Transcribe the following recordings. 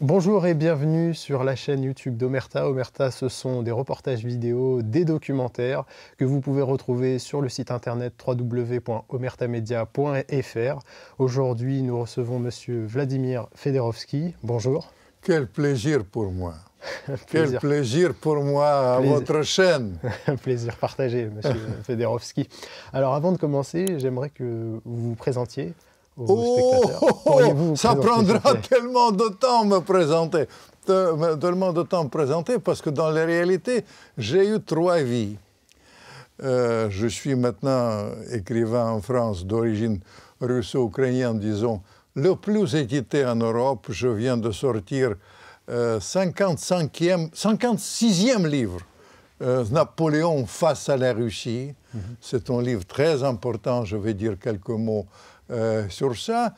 Bonjour et bienvenue sur la chaîne YouTube d'Omerta. Omerta, ce sont des reportages vidéo, des documentaires que vous pouvez retrouver sur le site internet www.omertamedia.fr. Aujourd'hui, nous recevons Monsieur Vladimir Fedorovski. Bonjour. Quel plaisir pour moi. Quel plaisir pour moi à votre chaîne. Un plaisir partagé, Monsieur Fedorovski. Alors, avant de commencer, j'aimerais que vous vous présentiez. Ça prendra tellement de temps me présenter, tellement de temps me présenter, parce que dans la réalité, j'ai eu 3 vies. Je suis maintenant écrivain en France d'origine russo-ukrainienne, disons, le plus édité en Europe. Je viens de sortir 56e livre, Napoléon face à la Russie. C'est un livre très important, je vais dire quelques mots sur ça,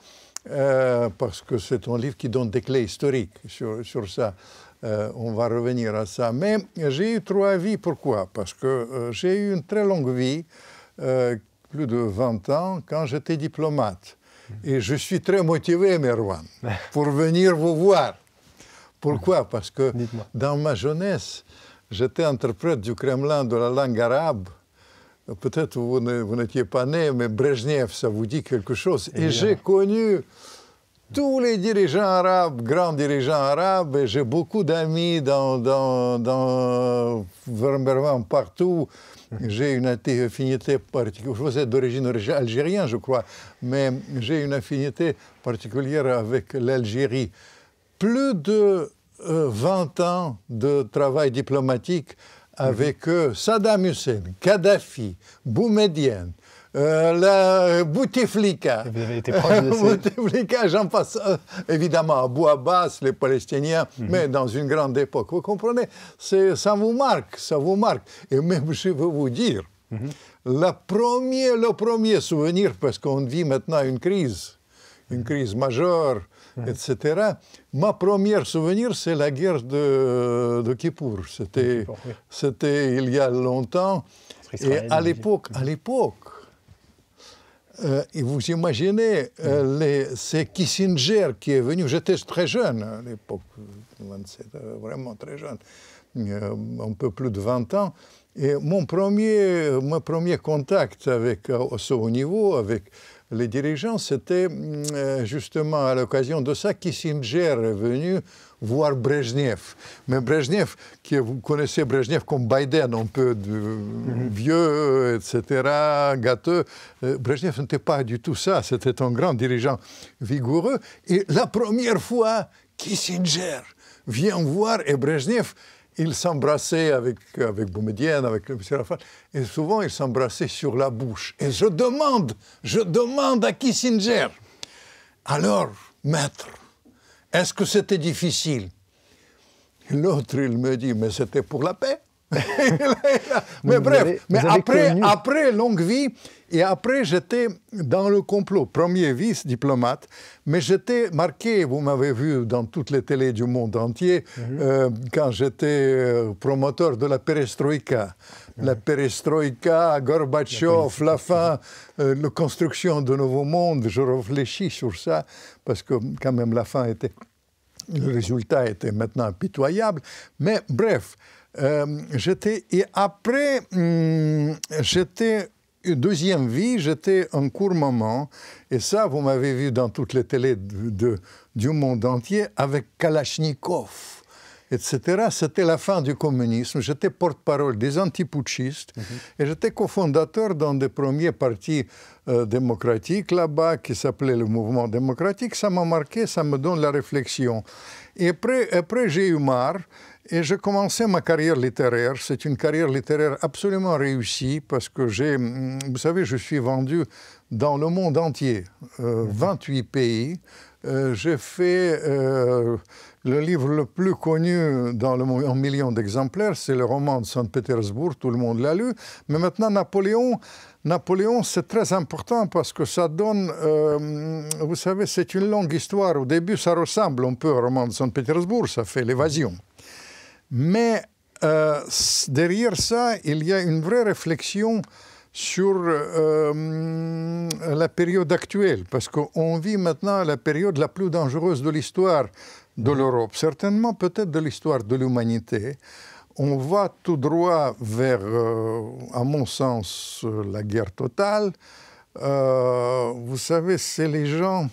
parce que c'est un livre qui donne des clés historiques sur ça. On va revenir à ça. Mais j'ai eu 3 vies. Pourquoi? Parce que j'ai eu une très longue vie, plus de 20 ans, quand j'étais diplomate. Et je suis très motivé, Merwan, pour venir vous voir. Pourquoi? Parce que dans ma jeunesse, j'étais interprète du Kremlin de la langue arabe. Peut-être vous n'étiez pas né, mais Brejnev, ça vous dit quelque chose. Et j'ai connu tous les dirigeants arabes, grands dirigeants arabes, et j'ai beaucoup d'amis vraiment partout. J'ai une affinité particulière. Vous êtes d'origine algérienne, je crois, mais j'ai une affinité particulière avec l'Algérie. Plus de 20 ans de travail diplomatique avec Saddam Hussein, Kadhafi, Boumediene, Bouteflika. Vous avez été proche de Bouteflika, j'en passe évidemment Abou Abbas, les Palestiniens, mais dans une grande époque. Vous comprenez? Ça vous marque, ça vous marque. Et même, je veux vous dire, le premier souvenir, parce qu'on vit maintenant une crise majeure, etc. Ma première souvenir, c'est la guerre de Kippour. C'était il y a longtemps. Et à l'époque, et vous imaginez, c'est Kissinger qui est venu. J'étais très jeune à l'époque, vraiment très jeune, un peu plus de 20 ans. Et mon premier contact avec, au haut niveau, avec les dirigeants, c'était justement à l'occasion de ça, Kissinger est venu voir Brejnev. Mais Brejnev, vous connaissez Brejnev comme Biden, un peu vieux, etc., gâteux. Brejnev n'était pas du tout ça, c'était un grand dirigeant vigoureux. Et la première fois, Kissinger vient voir et Brejnev, il s'embrassait avec Boumediene, avec le monsieur Rafal, et souvent il s'embrassait sur la bouche. Et je demande à Kissinger, alors, maître, est-ce que c'était difficile? L'autre, il me dit, mais c'était pour la paix. Mais bref, après longue vie, et après j'étais dans le complot, premier vice-diplomate, mais j'étais marqué, vous m'avez vu dans toutes les télés du monde entier, quand j'étais promoteur de la perestroïka. La perestroïka, Gorbatchev, la fin, la construction de nouveau monde, je réfléchis sur ça, parce que quand même la fin était, le résultat était maintenant impitoyable, mais bref, et après, j'étais une deuxième vie, j'étais un court moment, et ça, vous m'avez vu dans toutes les télés du monde entier, avec Kalachnikov, etc. C'était la fin du communisme. J'étais porte-parole des antiputschistes, et j'étais cofondateur d'un des premiers partis démocratiques là-bas, qui s'appelait le Mouvement démocratique. Ça m'a marqué, ça me donne la réflexion. Et après j'ai eu marre, et j'ai commencé ma carrière littéraire. C'est une carrière littéraire absolument réussie parce que vous savez, je suis vendu dans le monde entier, 28 pays. J'ai fait le livre le plus connu dans le monde, 1 million d'exemplaires, c'est le roman de Saint-Pétersbourg, tout le monde l'a lu. Mais maintenant, Napoléon, c'est très important parce que ça donne, vous savez, c'est une longue histoire. Au début, ça ressemble un peu au roman de Saint-Pétersbourg, ça fait l'évasion. Mais derrière ça, il y a une vraie réflexion sur la période actuelle, parce qu'on vit maintenant la période la plus dangereuse de l'histoire de l'Europe, certainement peut-être de l'histoire de l'humanité. On va tout droit vers, à mon sens, la guerre totale. Vous savez, c'est les gens...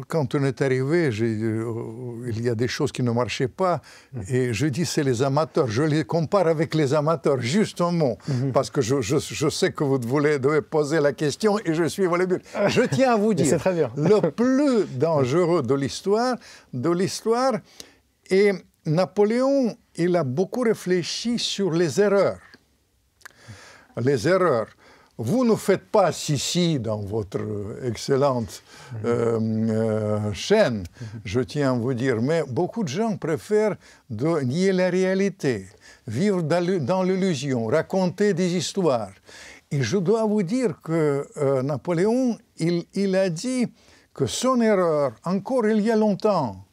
quand on est arrivé, il y a des choses qui ne marchaient pas, et je dis c'est les amateurs. Je les compare avec les amateurs, justement, parce que je sais que vous devez poser la question, et je suis dans le but. Je tiens à vous dire, très bien. le plus dangereux de l'histoire, et Napoléon, il a beaucoup réfléchi sur les erreurs. Les erreurs. Vous ne faites pas Sissi dans votre excellente chaîne, je tiens à vous dire, mais beaucoup de gens préfèrent nier la réalité, vivre dans l'illusion, raconter des histoires. Et je dois vous dire que Napoléon, il a dit que son erreur, encore il y a longtemps,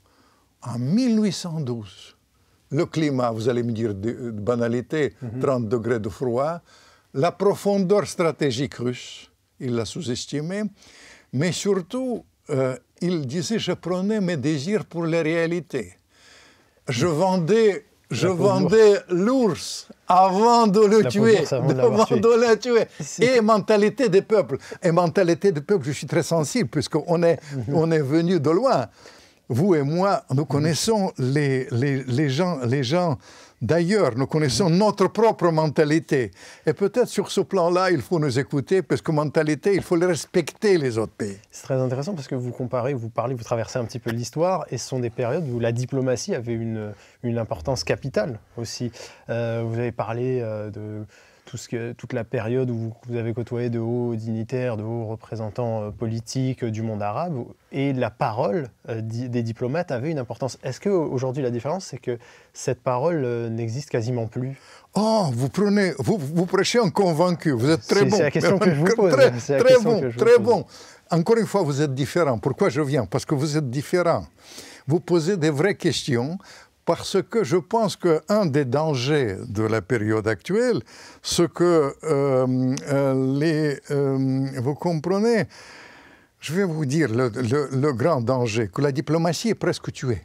en 1812, le climat, vous allez me dire de banalité, 30 degrés de froid, la profondeur stratégique russe, il l'a sous-estimé, mais surtout, il disait, je prenais mes désirs pour la réalité. Je vendais l'ours avant de le tuer, Et mentalité des peuples. Et mentalité des peuples, je suis très sensible, puisqu'on est venu de loin. Vous et moi, nous connaissons les gens d'ailleurs, nous connaissons notre propre mentalité. Et peut-être sur ce plan-là, il faut nous écouter, parce que mentalité, il faut les respecter, les autres pays. C'est très intéressant parce que vous comparez, vous traversez un petit peu l'histoire, et ce sont des périodes où la diplomatie avait une importance capitale aussi. Vous avez parlé de toute la période où vous avez côtoyé de hauts dignitaires, de hauts représentants politiques du monde arabe, et la parole des diplomates avait une importance. Est-ce qu'aujourd'hui, la différence, c'est que cette parole n'existe quasiment plus? Oh, vous prêchez un convaincu, vous êtes très bon. C'est la question que je vous pose. Très bon. Encore une fois, vous êtes différent. Pourquoi je viens? Parce que vous êtes différent. Vous posez des vraies questions. Parce que je pense qu'un des dangers de la période actuelle, c'est que vous comprenez, je vais vous dire le grand danger, que la diplomatie est presque tuée.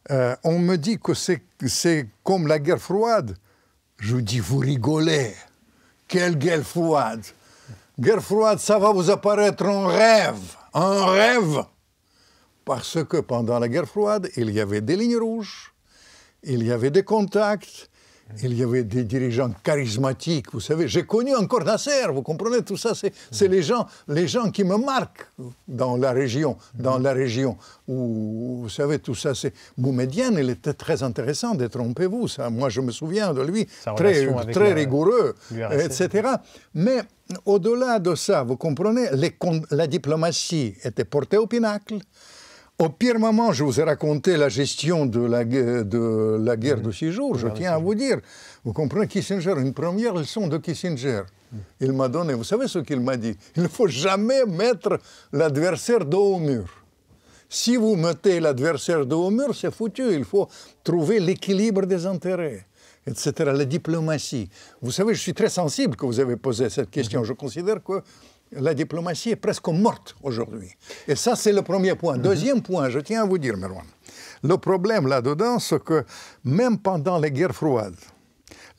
On me dit que c'est comme la guerre froide. Je dis, vous rigolez. Quelle guerre froide? Guerre froide, ça va vous apparaître un rêve. Un rêve. Parce que pendant la guerre froide, il y avait des lignes rouges, il y avait des contacts, il y avait des dirigeants charismatiques. Vous savez, j'ai connu encore Nasser, vous comprenez, tout ça, c'est les gens qui me marquent dans la région, où, vous savez, tout ça, c'est... Boumedienne, il était très intéressant, détrompez-vous, ça. Moi, je me souviens de lui, très rigoureux, etc. Mais au-delà de ça, vous comprenez, la diplomatie était portée au pinacle. Au pire moment, je vous ai raconté la gestion de la guerre de 6 jours, je tiens à vous dire. Vous comprenez, Kissinger, une première leçon de Kissinger. Il m'a donné, vous savez ce qu'il m'a dit? Il ne faut jamais mettre l'adversaire dos au mur. Si vous mettez l'adversaire dos au mur, c'est foutu. Il faut trouver l'équilibre des intérêts, etc. La diplomatie. Vous savez, je suis très sensible que vous avez posé cette question. Je considère que la diplomatie est presque morte aujourd'hui. Et ça, c'est le premier point. Deuxième point, je tiens à vous dire, Merwan, le problème là-dedans, c'est que même pendant les guerres froides,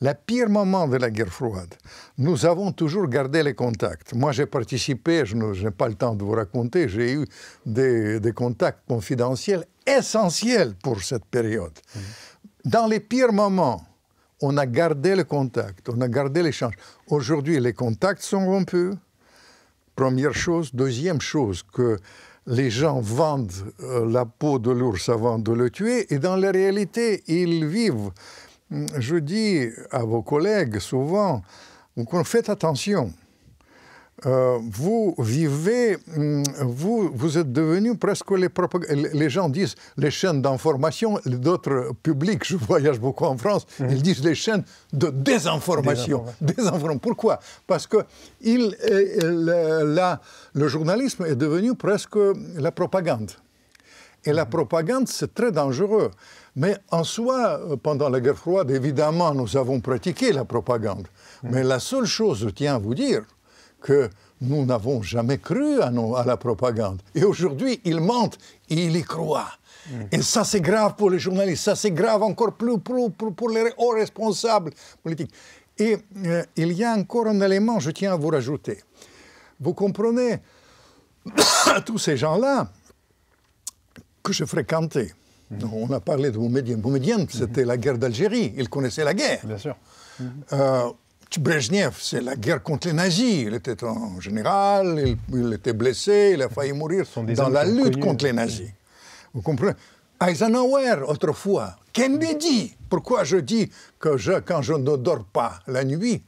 le pire moment de la guerre froide, nous avons toujours gardé les contacts. Moi, j'ai participé, je n'ai pas le temps de vous raconter, j'ai eu des contacts confidentiels essentiels pour cette période. Dans les pires moments, on a gardé le contact, on a gardé l'échange. Aujourd'hui, les contacts sont rompus. Première chose. Deuxième chose, que les gens vendent la peau de l'ours avant de le tuer, et dans la réalité, ils vivent. Je dis à vos collègues souvent, faites attention. Vous vivez, vous êtes devenus presque les gens disent les chaînes d'information, d'autres publics, je voyage beaucoup en France, ils disent les chaînes de désinformation. Pourquoi? Parce que le journalisme est devenu presque la propagande. Et la propagande, c'est très dangereux. Mais en soi, pendant la guerre froide, évidemment, nous avons pratiqué la propagande. Mais la seule chose, je tiens à vous dire, que nous n'avons jamais cru à la propagande. Et aujourd'hui, ils mentent et ils y croient. Et ça, c'est grave pour les journalistes. Ça, c'est grave encore plus pour les hauts responsables politiques. Et il y a encore un élément, je tiens à vous rajouter. Vous comprenez, tous ces gens-là que je fréquentais, on a parlé de Boumedienne. Boumedienne, c'était la guerre d'Algérie. Il connaissait la guerre. Bien sûr. Brejnev, c'est la guerre contre les nazis. Il était un général, il était blessé, il a failli mourir dans la lutte contre les nazis. Vous comprenez? Eisenhower, autrefois. Kennedy. Pourquoi je dis que quand je ne dors pas la nuit,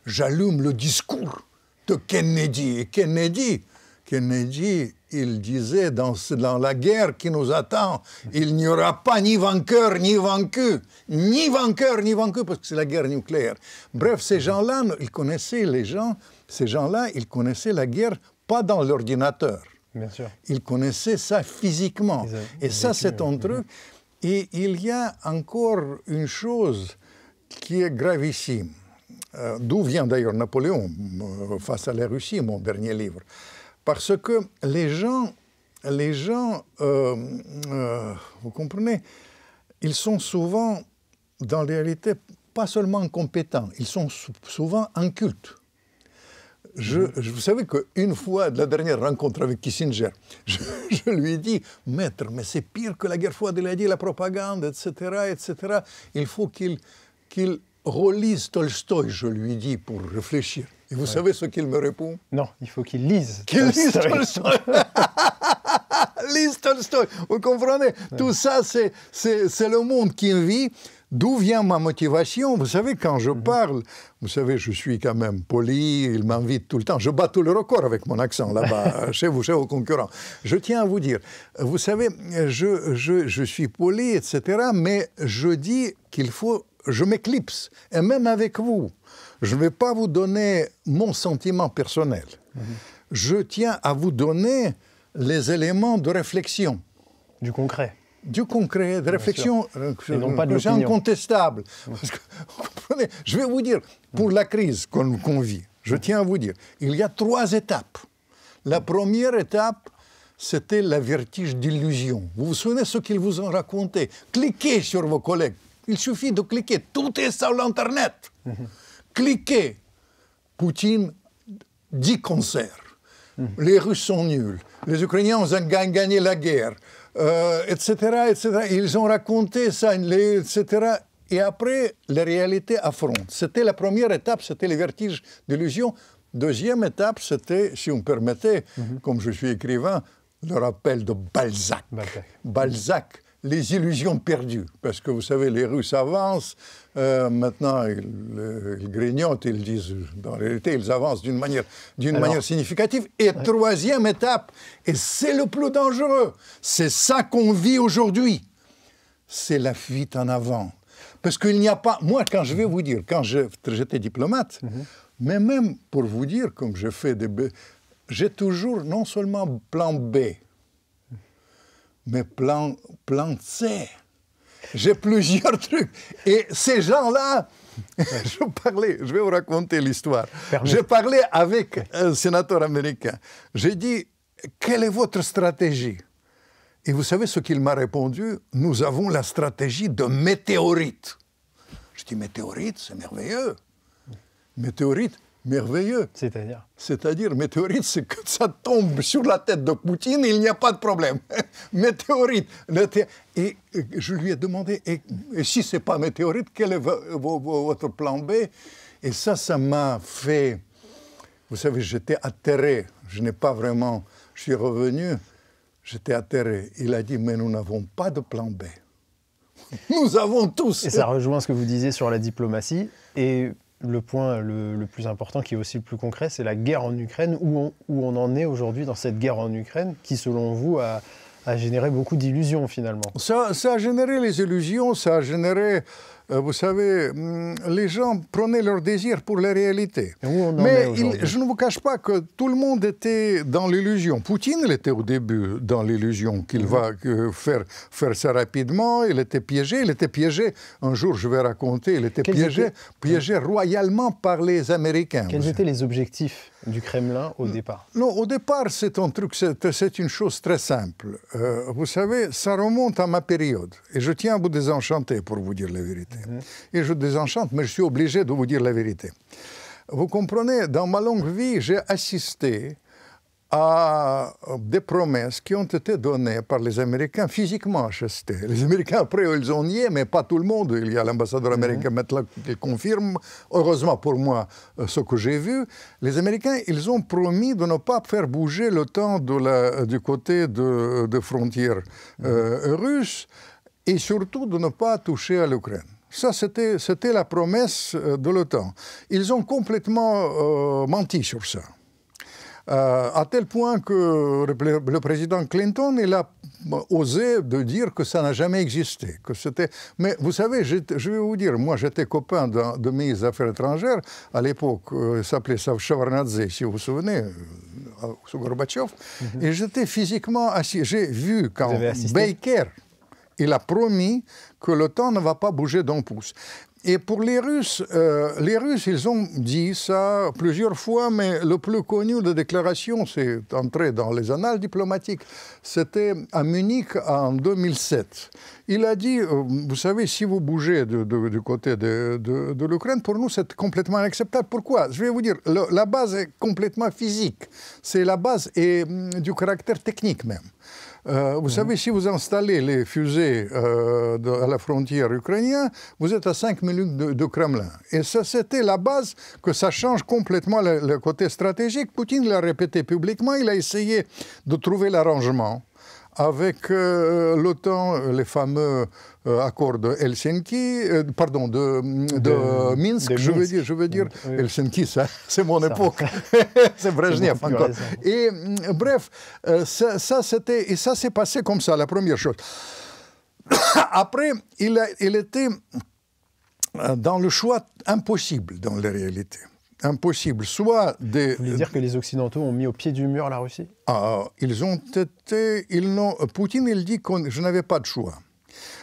j'allume le discours de Kennedy. Et Kennedy, il disait dans la guerre qui nous attend, il n'y aura pas ni vainqueur ni vaincu. Ni vainqueur ni vaincu, parce que c'est la guerre nucléaire. Bref, ces gens-là, ils connaissaient ils connaissaient la guerre pas dans l'ordinateur. Bien sûr. Ils connaissaient ça physiquement. Et ça, c'est un truc. Et il y a encore une chose qui est gravissime. D'où vient d'ailleurs Napoléon face à la Russie, mon dernier livre. Parce que les gens, vous comprenez, ils sont souvent, dans la réalité, pas seulement compétents, ils sont souvent incultes. Vous savez qu'une fois, de la dernière rencontre avec Kissinger, je lui ai dit, maître, mais c'est pire que la guerre froide, il a dit la propagande, etc., etc. Il faut qu'il relise Tolstoï, je lui dis, pour réfléchir. Et vous savez ce qu'il me répond? Non, il faut qu'il lise. Qu'il lise Tolstoï. Lise Tolstoï. Vous comprenez? Tout ça, c'est le monde qui vit. D'où vient ma motivation? Vous savez, quand je parle, vous savez, je suis quand même poli, il m'invite tout le temps. Je bats tous les records avec mon accent là-bas, chez vos concurrents. Je tiens à vous dire, vous savez, je suis poli, etc., mais je dis qu'il faut, je m'éclipse, et même avec vous. Je ne vais pas vous donner mon sentiment personnel. Je tiens à vous donner les éléments de réflexion. Du concret. Du concret, de réflexion, et non pas de l'opinion. Incontestable. Parce que, vous comprenez, je vais vous dire, pour la crise qu'on vit, je tiens à vous dire, il y a 3 étapes. La première étape, c'était le vertige d'illusion. Vous vous souvenez ce qu'ils vous ont raconté? Cliquez sur vos collègues. Il suffit de cliquer. Tout est sur l'Internet. Cliquez. Poutine dit concert. Les Russes sont nuls. Les Ukrainiens ont gagné la guerre. Etc., etc. Ils ont raconté ça, etc. Et après, la réalité affronte. C'était la première étape, c'était les vertiges d'illusion. Deuxième étape, c'était, si vous me permettez, comme je suis écrivain, le rappel de Balzac. Balzac, les illusions perdues. Parce que vous savez, les Russes avancent, maintenant ils grignotent, ils disent, dans la réalité, ils avancent d'une manière significative. Et troisième étape, et c'est le plus dangereux, c'est ça qu'on vit aujourd'hui, c'est la fuite en avant. Parce qu'il n'y a pas, moi quand je vais vous dire, quand j'étais diplomate, mais même pour vous dire, comme je fais j'ai toujours non seulement plan B, mais plan C. J'ai plusieurs trucs. Et ces gens-là, je vais vous raconter l'histoire. J'ai parlé avec un sénateur américain. J'ai dit, quelle est votre stratégie? Et vous savez ce qu'il m'a répondu? Nous avons la stratégie de météorite. Je dis, météorite, c'est merveilleux. Météorite, merveilleux. C'est-à-dire, météorite, c'est que ça tombe sur la tête de Poutine et il n'y a pas de problème. Météorite. Et je lui ai demandé, et si ce n'est pas météorite, quel est votre plan B? Et ça m'a fait... Vous savez, j'étais atterré. Je suis revenu, j'étais atterré. Il a dit, mais nous n'avons pas de plan B. Nous avons tous... Et ça rejoint ce que vous disiez sur la diplomatie. Et le point le plus important, qui est aussi le plus concret, c'est la guerre en Ukraine, où on en est aujourd'hui dans cette guerre en Ukraine, qui, selon vous, a généré beaucoup d'illusions, finalement. Ça a généré les illusions, ça a généré vous savez, les gens prenaient leur désir pour la réalité. Mais je ne vous cache pas que tout le monde était dans l'illusion. Poutine, il était au début dans l'illusion qu'il va faire ça rapidement. Il était piégé. Un jour, je vais raconter, il était piégé royalement par les Américains. Quels étaient les objectifs du Kremlin au départ? Non, au départ, c'est une chose très simple. Vous savez, ça remonte à ma période. Et je tiens à vous désenchanter, pour vous dire la vérité. Et je désenchante, mais je suis obligé de vous dire la vérité. Vous comprenez, dans ma longue vie, j'ai assisté à des promesses qui ont été données par les Américains physiquement à Chesté. Les Américains, après, ils ont nié, mais pas tout le monde. Il y a l'ambassadeur américain maintenant qui confirme, heureusement pour moi, ce que j'ai vu. Les Américains, ils ont promis de ne pas faire bouger l'OTAN du côté de frontières russes et surtout de ne pas toucher à l'Ukraine. Ça, c'était la promesse de l'OTAN. Ils ont complètement menti sur ça. À tel point que le président Clinton, il a osé de dire que ça n'a jamais existé. Mais vous savez, je vais vous dire, moi j'étais copain de ministre des Affaires étrangères à l'époque, il s'appelait Shevardnadze, si vous vous souvenez, sous Gorbatchev, et j'étais physiquement assis. J'ai vu quand Baker, il a promis que l'OTAN ne va pas bouger d'un pouce. Et pour les Russes, ils ont dit ça plusieurs fois, mais le plus connu de déclaration, c'est entré dans les annales diplomatiques, c'était à Munich en 2007. Il a dit, vous savez, si vous bougez du côté de l'Ukraine, pour nous, c'est complètement inacceptable. Pourquoi? Je vais vous dire, la base est complètement physique. C'est la base et du caractère technique même. Vous savez, si vous installez les fusées à la frontière ukrainienne, vous êtes à 5 minutes de Kremlin. Et ça, c'était la base que ça change complètement le côté stratégique. Poutine l'a répété publiquement, il a essayé de trouver l'arrangement avec l'OTAN, les fameux accords de Helsinki, pardon, de Minsk, je veux dire, oui. Helsinki, c'est mon époque, c'est Brezhnev encore. Et bref, ça s'est passé comme ça, la première chose. Après, il était dans le choix impossible dans la réalité. Impossible, soit des... Vous voulez dire que les Occidentaux ont mis au pied du mur la Russie? Poutine, il dit que je n'avais pas de choix.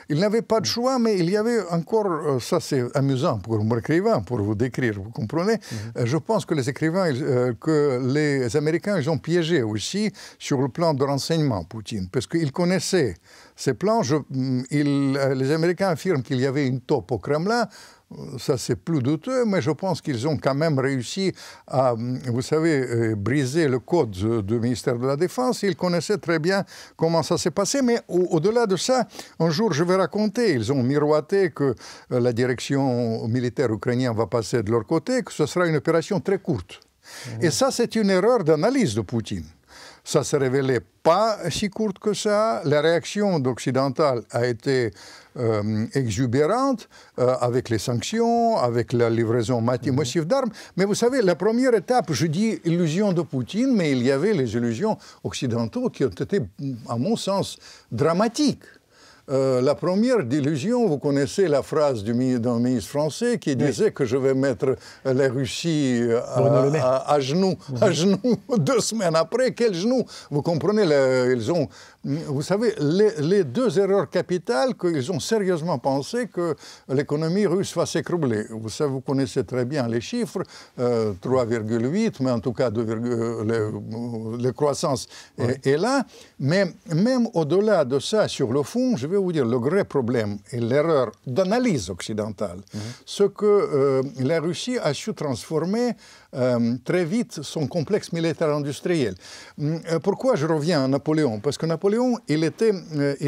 Il n'avait pas de choix, mais il y avait encore, ça c'est amusant pour un écrivain, pour vous décrire, vous comprenez? Je pense que les écrivains, que les Américains, ils ont piégé aussi sur le plan de renseignement Poutine, parce qu'ils connaissaient ces plans. Les Américains affirment qu'il y avait une taupe au Kremlin. Ça, c'est plus douteux, mais je pense qu'ils ont quand même réussi à, vous savez, briser le code du ministère de la Défense. Ils connaissaient très bien comment ça s'est passé, mais au-delà de ça, un jour, je vais raconter, ils ont miroité que la direction militaire ukrainienne va passer de leur côté, que ce sera une opération très courte. Et ça, c'est une erreur d'analyse de Poutine. Ça ne s'est révélé pas si courte que ça. La réaction occidentale a été exubérante avec les sanctions, avec la livraison massive d'armes. Mais vous savez, la première étape, je dis illusion de Poutine, mais il y avait les illusions occidentaux qui ont été, à mon sens, dramatiques. La première illusion, vous connaissez la phrase d'un ministre français qui disait que je vais mettre la Russie à genoux 2 semaines après. Quel genou? Vous comprenez, vous savez, les deux erreurs capitales qu'ils ont sérieusement pensé que l'économie russe va s'écrouler. Vous connaissez très bien les chiffres, 3,8, mais en tout cas, la croissance est là. Mais même au-delà de ça, sur le fond, je vais vous dire, le vrai problème et l'erreur d'analyse occidentale, ce que la Russie a su transformer très vite son complexe militaire industriel. Pourquoi je reviens à Napoléon? Parce que Napoléon, il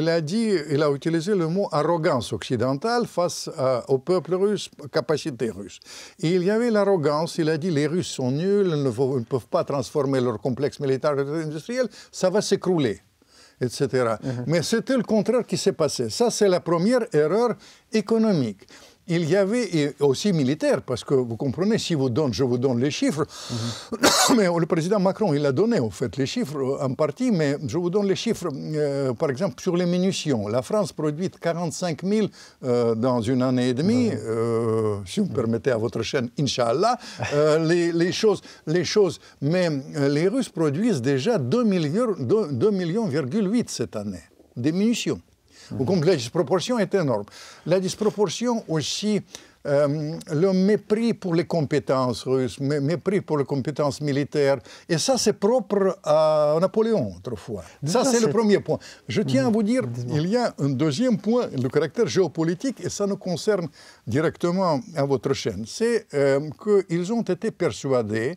a utilisé le mot arrogance occidentale face au peuple russe, capacité russe. Et il y avait l'arrogance, il a dit les Russes sont nuls, ils ne peuvent pas transformer leur complexe militaire industriel, ça va s'écrouler, etc. Mais c'était le contraire qui s'est passé. Ça, c'est la première erreur économique. il y avait et aussi militaire, parce que vous comprenez, si je vous donne les chiffres, mais le président Macron, il a donné en fait les chiffres en partie, mais je vous donne les chiffres, par exemple, sur les munitions. La France produit 45 000 dans une année et demie, si vous me permettez à votre chaîne, Inch'Allah, les choses, mais les Russes produisent déjà 2,8 millions cette année, des munitions. Vous comprenez, la disproportion est énorme. La disproportion aussi, le mépris pour les compétences russes, mépris pour les compétences militaires. Et ça, c'est propre à Napoléon, autrefois. Ça, c'est le premier point. Je tiens à vous dire, il y a un deuxième point, le caractère géopolitique, et ça nous concerne directement à votre chaîne. C'est qu'ils ont été persuadés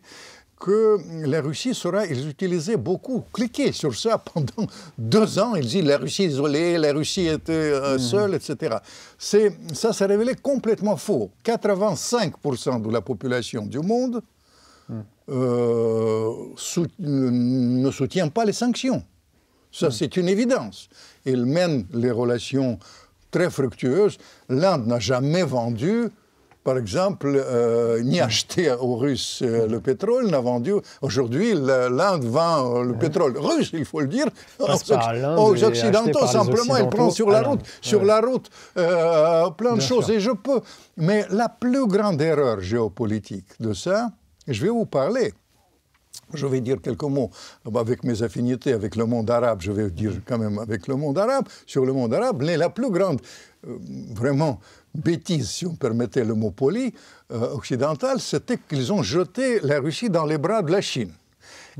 que la Russie sera, ils utilisaient beaucoup, cliquaient sur ça pendant 2 ans, ils disaient la Russie isolée, la Russie était seule, etc. Ça s'est révélé complètement faux. 85% de la population du monde ne soutient pas les sanctions. Ça, c'est une évidence. Ils mènent les relations très fructueuses. L'Inde n'a jamais vendu, par exemple, ni acheté aux Russes le pétrole, n'a vendu. Aujourd'hui, l'Inde vend le pétrole russe, il faut le dire, aux Occidentaux. Simplement, elle prend sur la route, plein de choses. Et mais la plus grande erreur géopolitique de ça, je vais vous parler. Je vais dire quelques mots avec mes affinités avec le monde arabe. Je vais dire quand même avec le monde arabe, sur le monde arabe. Mais la plus grande, vraiment, bêtise, si vous me permettez le mot poli, occidentale, c'était qu'ils ont jeté la Russie dans les bras de la Chine.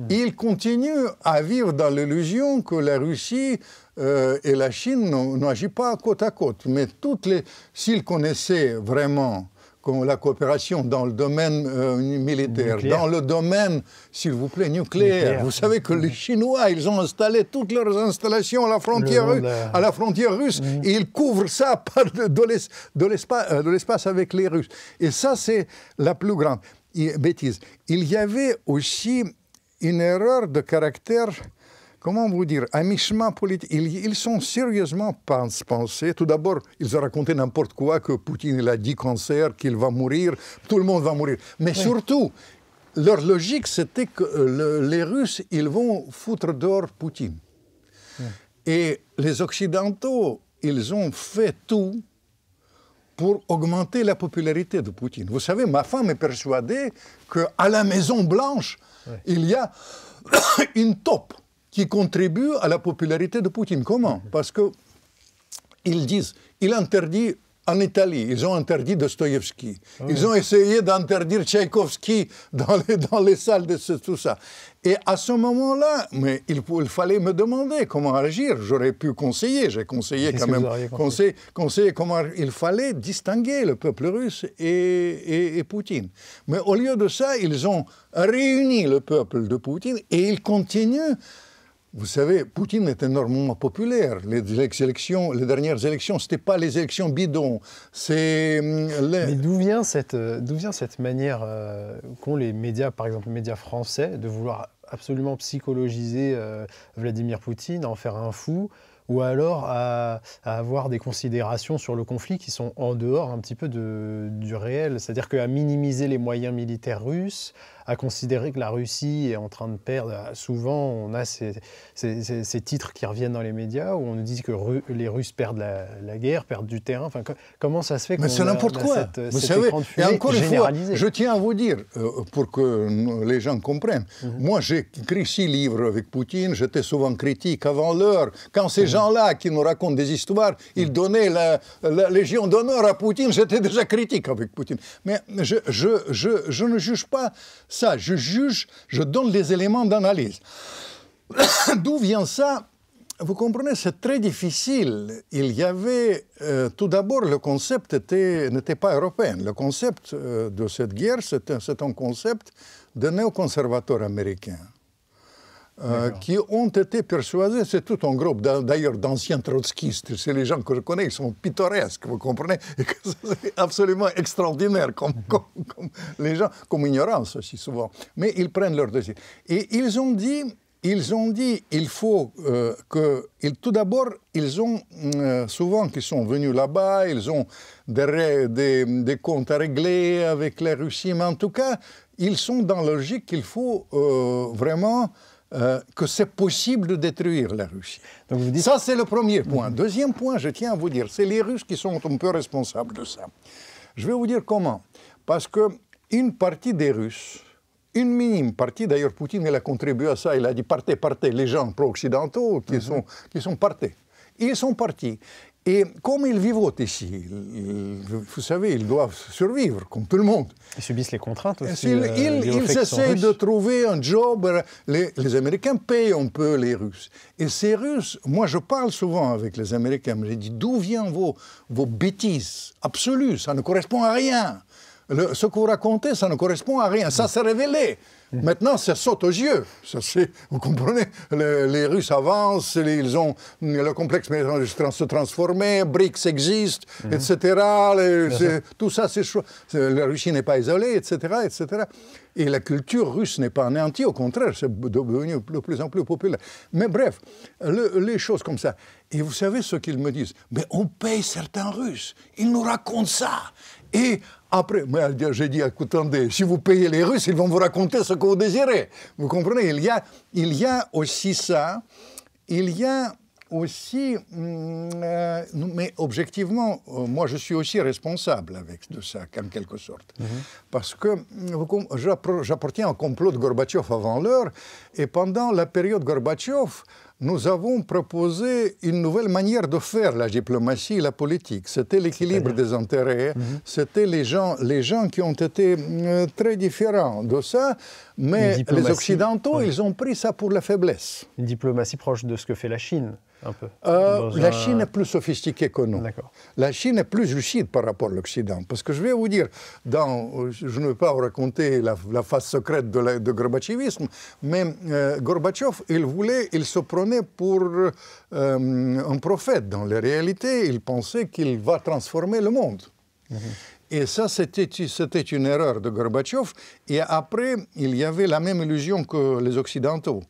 Ils continuent à vivre dans l'illusion que la Russie et la Chine n'agissent pas côte à côte. Mais s'ils connaissaient vraiment la coopération dans le domaine militaire, dans le domaine, s'il vous plaît, nucléaire. Vous savez que les Chinois, ils ont installé toutes leurs installations à la frontière russe et ils couvrent ça de l'espace avec les Russes. Et ça, c'est la plus grande bêtise. Il y avait aussi une erreur de caractère, comment vous dire, à mi-chemin politique. Ils sont sérieusement pensés. Tout d'abord, ils ont raconté n'importe quoi, que Poutine il a dit cancer, qu'il va mourir, tout le monde va mourir. Mais surtout, leur logique, c'était que les Russes, ils vont foutre dehors Poutine. Et les Occidentaux, ils ont fait tout pour augmenter la popularité de Poutine. Vous savez, ma femme est persuadée qu'à la Maison-Blanche, il y a une taupe qui contribue à la popularité de Poutine. Comment? Parce qu'ils disent, il interdit en Italie, ils ont interdit Dostoïevski. Ils ont essayé d'interdire Tchaïkovski dans les salles de tout ça. Et à ce moment-là, mais il fallait me demander comment agir. J'aurais pu conseiller, j'ai conseillé quand même, conseiller comment il fallait distinguer le peuple russe et Poutine. Mais au lieu de ça, ils ont réuni le peuple de Poutine et ils continuent. Vous savez, Poutine est énormément populaire. Les dernières élections, ce n'étaient pas les élections bidons. Mais d'où vient cette manière qu'ont les médias, par exemple les médias français, de vouloir absolument psychologiser Vladimir Poutine, en faire un fou, ou alors à avoir des considérations sur le conflit qui sont en dehors un petit peu du réel. C'est-à-dire qu'à minimiser les moyens militaires russes, à considérer que la Russie est en train de perdre. Souvent, on a ces titres qui reviennent dans les médias où on nous dit que les Russes perdent la guerre, perdent du terrain. Enfin, comment ça se fait qu'on c'est n'importe quoi. Vous savez, et encore une fois, je tiens à vous dire, pour que les gens comprennent, moi j'ai écrit 6 livres avec Poutine, j'étais souvent critique avant l'heure. Quand ces gens-là qui nous racontent des histoires, ils donnaient la Légion d'honneur à Poutine, j'étais déjà critique avec Poutine. Mais je ne juge pas ça, je donne les éléments d'analyse. D'où vient ça? Vous comprenez, c'est très difficile. Il y avait, tout d'abord, le concept n'était pas européen. Le concept de cette guerre, c'est un concept de néoconservateurs américains. Qui ont été persuadés, c'est tout un groupe d'ailleurs d'anciens trotskistes, c'est les gens que je connais, ils sont pittoresques, vous comprenez, et que c'est absolument extraordinaire comme les gens, comme ignorance aussi souvent, mais ils prennent leur décision. Et ils ont dit, ils ont dit il faut que... Tout d'abord, ils ont souvent qui sont venus là-bas, ils ont des comptes à régler avec la Russie, mais en tout cas, ils sont dans la logique qu'il faut vraiment que c'est possible de détruire la Russie. Donc vous dites... Ça, c'est le premier point. Deuxième point, je tiens à vous dire, c'est les Russes qui sont un peu responsables de ça. Je vais vous dire comment. Parce qu'une partie des Russes, une minime partie, d'ailleurs Poutine il a contribué à ça, il a dit partez, partez, les gens pro-occidentaux qui sont partis. Ils sont partis. Et comme ils vivotent ici, vous savez, ils doivent survivre, comme tout le monde. Ils subissent les contraintes aussi. Ils essayent de trouver un job. Les Américains payent un peu les Russes. Et ces Russes, moi je parle souvent avec les Américains, je dis d'où viennent vos bêtises absolues, ça ne correspond à rien. Ce que vous racontez, ça ne correspond à rien. Ça s'est révélé. Maintenant, ça saute aux yeux. Vous comprenez? Les Russes avancent, ils ont le complexe se transformer, BRICS existe, etc. Tout ça, la Russie n'est pas isolée, etc., etc. Et la culture russe n'est pas anéantie, au contraire, c'est devenu de plus en plus populaire. Mais bref, les choses comme ça. Et vous savez ce qu'ils me disent? Mais on paye certains Russes. Ils nous racontent ça. Et après, j'ai dit, écoutez, si vous payez les Russes, ils vont vous raconter ce que vous désirez. Vous comprenez? Il y a aussi ça. Il y a aussi... mais objectivement, moi, je suis aussi responsable de ça, en quelque sorte. Parce que j'appartiens au complot de Gorbatchev avant l'heure. Et pendant la période Gorbatchev, nous avons proposé une nouvelle manière de faire la diplomatie et la politique. C'était l'équilibre des intérêts, c'était les gens qui ont été très différents de ça, mais les Occidentaux, ils ont pris ça pour la faiblesse. Une diplomatie proche de ce que fait la Chine, un peu. La Chine est plus sophistiquée que nous. La Chine est plus lucide par rapport à l'Occident. Parce que je vais vous dire, je ne vais pas vous raconter la face secrète de Gorbatchevisme, mais Gorbatchev, il se prenait pour un prophète. Dans la réalité, il pensait qu'il va transformer le monde. Et ça, c'était une erreur de Gorbatchev. Et après, il y avait la même illusion que les Occidentaux.